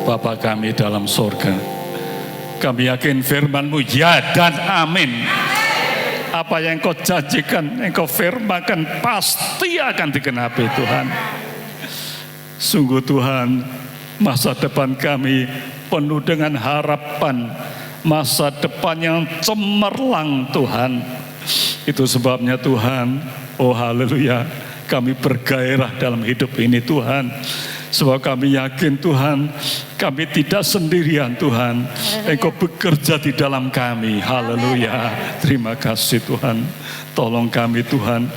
Bapa kami dalam sorga, kami yakin firman-Mu ya dan amin. Apa yang Engkau janjikan, Engkau firmankan pasti akan digenapi Tuhan. Sungguh Tuhan, masa depan kami penuh dengan harapan, masa depan yang cemerlang Tuhan. Itu sebabnya Tuhan, oh haleluya, kami bergairah dalam hidup ini Tuhan. Sebab kami yakin Tuhan, kami tidak sendirian Tuhan. Engkau bekerja di dalam kami. Haleluya. Terima kasih Tuhan. Tolong kami Tuhan,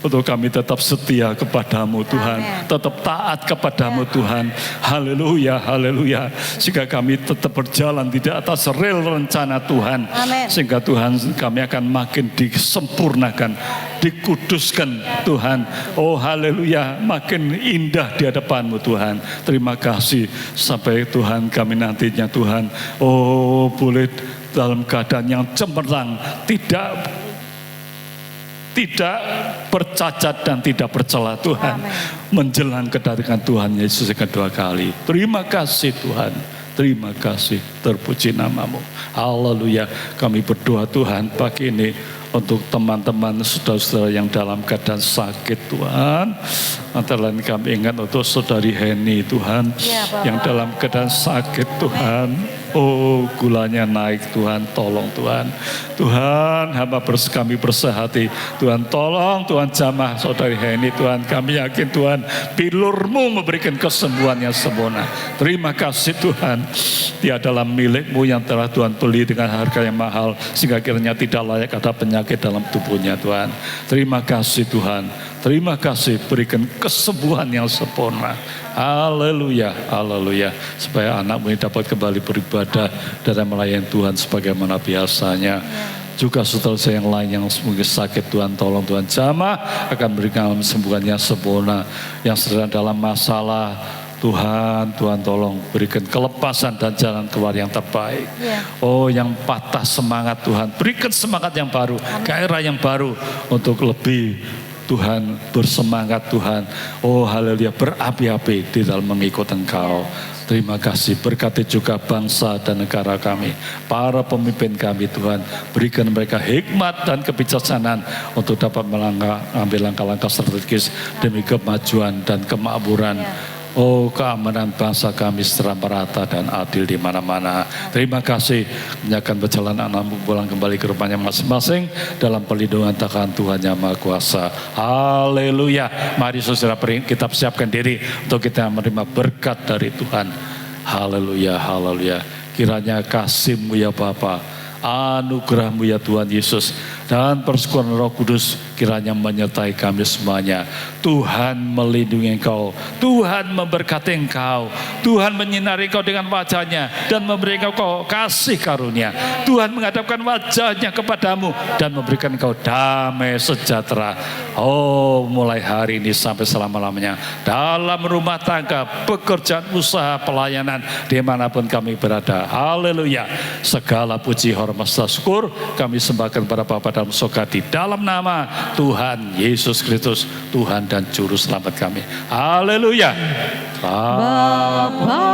untuk kami tetap setia kepadamu Tuhan. Tetap taat kepadamu Tuhan. Haleluya, haleluya. Sehingga kami tetap berjalan di atas rel rencana Tuhan. Sehingga Tuhan kami akan makin disempurnakan, dikuduskan Tuhan. Oh haleluya, makin indah di hadapan-Mu Tuhan. Terima kasih. Sampai Tuhan kami nantinya Tuhan, oh boleh dalam keadaan yang cemerlang, tidak bercacat dan tidak bercela Tuhan. Menjelang kedatangan Tuhan Yesus yang kedua kali. Terima kasih Tuhan. Terima kasih. Terpuji nama-Mu. Haleluya. Kami berdoa Tuhan pagi ini untuk teman-teman saudara-saudara yang dalam keadaan sakit Tuhan. Antara lain kami ingat untuk saudari Heni Tuhan, yang dalam keadaan sakit Tuhan. Oh gulanya naik Tuhan, tolong Tuhan. Tuhan hamba kami bersehati. Tuhan tolong Tuhan jamah saudari Heni Tuhan. Kami yakin Tuhan pilur-Mu memberikan kesembuhan yang sempurna. Terima kasih Tuhan. Dia adalah milik-Mu yang telah Tuhan beli dengan harga yang mahal, sehingga kiranya tidak layak ada penyakit dalam tubuhnya Tuhan. Terima kasih Tuhan. Terima kasih, berikan kesembuhan yang sempurna. Haleluya, haleluya. Supaya anak-Mu ini dapat kembali beribadah dan melayani Tuhan sebagaimana biasanya. Juga saudara saya yang lain yang mungkin sakit Tuhan, tolong Tuhan jamah akan berikan kesembuhan yang sempurna. Yang sedang dalam masalah, Tuhan tolong berikan kelepasan dan jalan keluar yang terbaik. Oh yang patah semangat Tuhan, berikan semangat yang baru, gairah yang baru untuk lebih Tuhan bersemangat Tuhan. Oh haleluya, berapi-api di dalam mengikut Engkau. Terima kasih, berkati juga bangsa dan negara kami, para pemimpin kami Tuhan. Berikan mereka hikmat dan kebijaksanaan untuk dapat mengambil langkah-langkah strategis demi kemajuan dan kemakmuran. Oh keamanan bangsa kami secara merata dan adil di mana-mana. Terima kasih, menyerahkan perjalanan anak-Mu pulang kembali ke rumahnya masing-masing dalam perlindungan tangan Tuhan Yang Maha Kuasa. Haleluya. Mari saudara kita siapkan diri untuk kita menerima berkat dari Tuhan. Haleluya, haleluya. Kiranya kasih-Mu ya Bapa, anugerah-Mu ya Tuhan Yesus dan persekutuan Roh Kudus kiranya menyertai kami semuanya. Tuhan melindungi engkau, Tuhan memberkati engkau, Tuhan menyinari engkau dengan wajahnya dan memberikan engkau kasih karunia. Tuhan menghadapkan wajahnya kepadamu dan memberikan engkau damai sejahtera. Oh, mulai hari ini sampai selama-lamanya dalam rumah tangga, pekerjaan, usaha, pelayanan, dimanapun kami berada. Haleluya. Segala puji, hormat, syukur kami sembahkan kepada Bapa dalam surga di dalam nama Tuhan Yesus Kristus, Tuhan dan Juru Selamat kami. Haleluya. Bapa,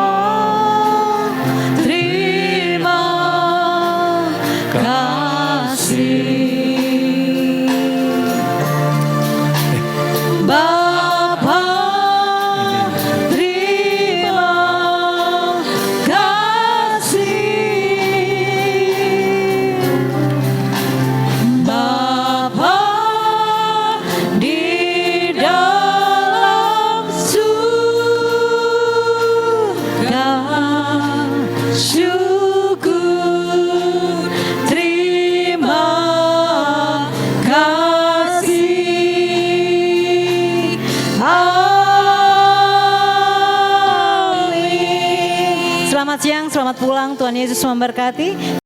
terima kasih. Bapa, terima kasih. Bapa di dalam surga, syukur, terima kasih. Amin. Selamat siang, selamat pulang. Tuhan Yesus memberkati.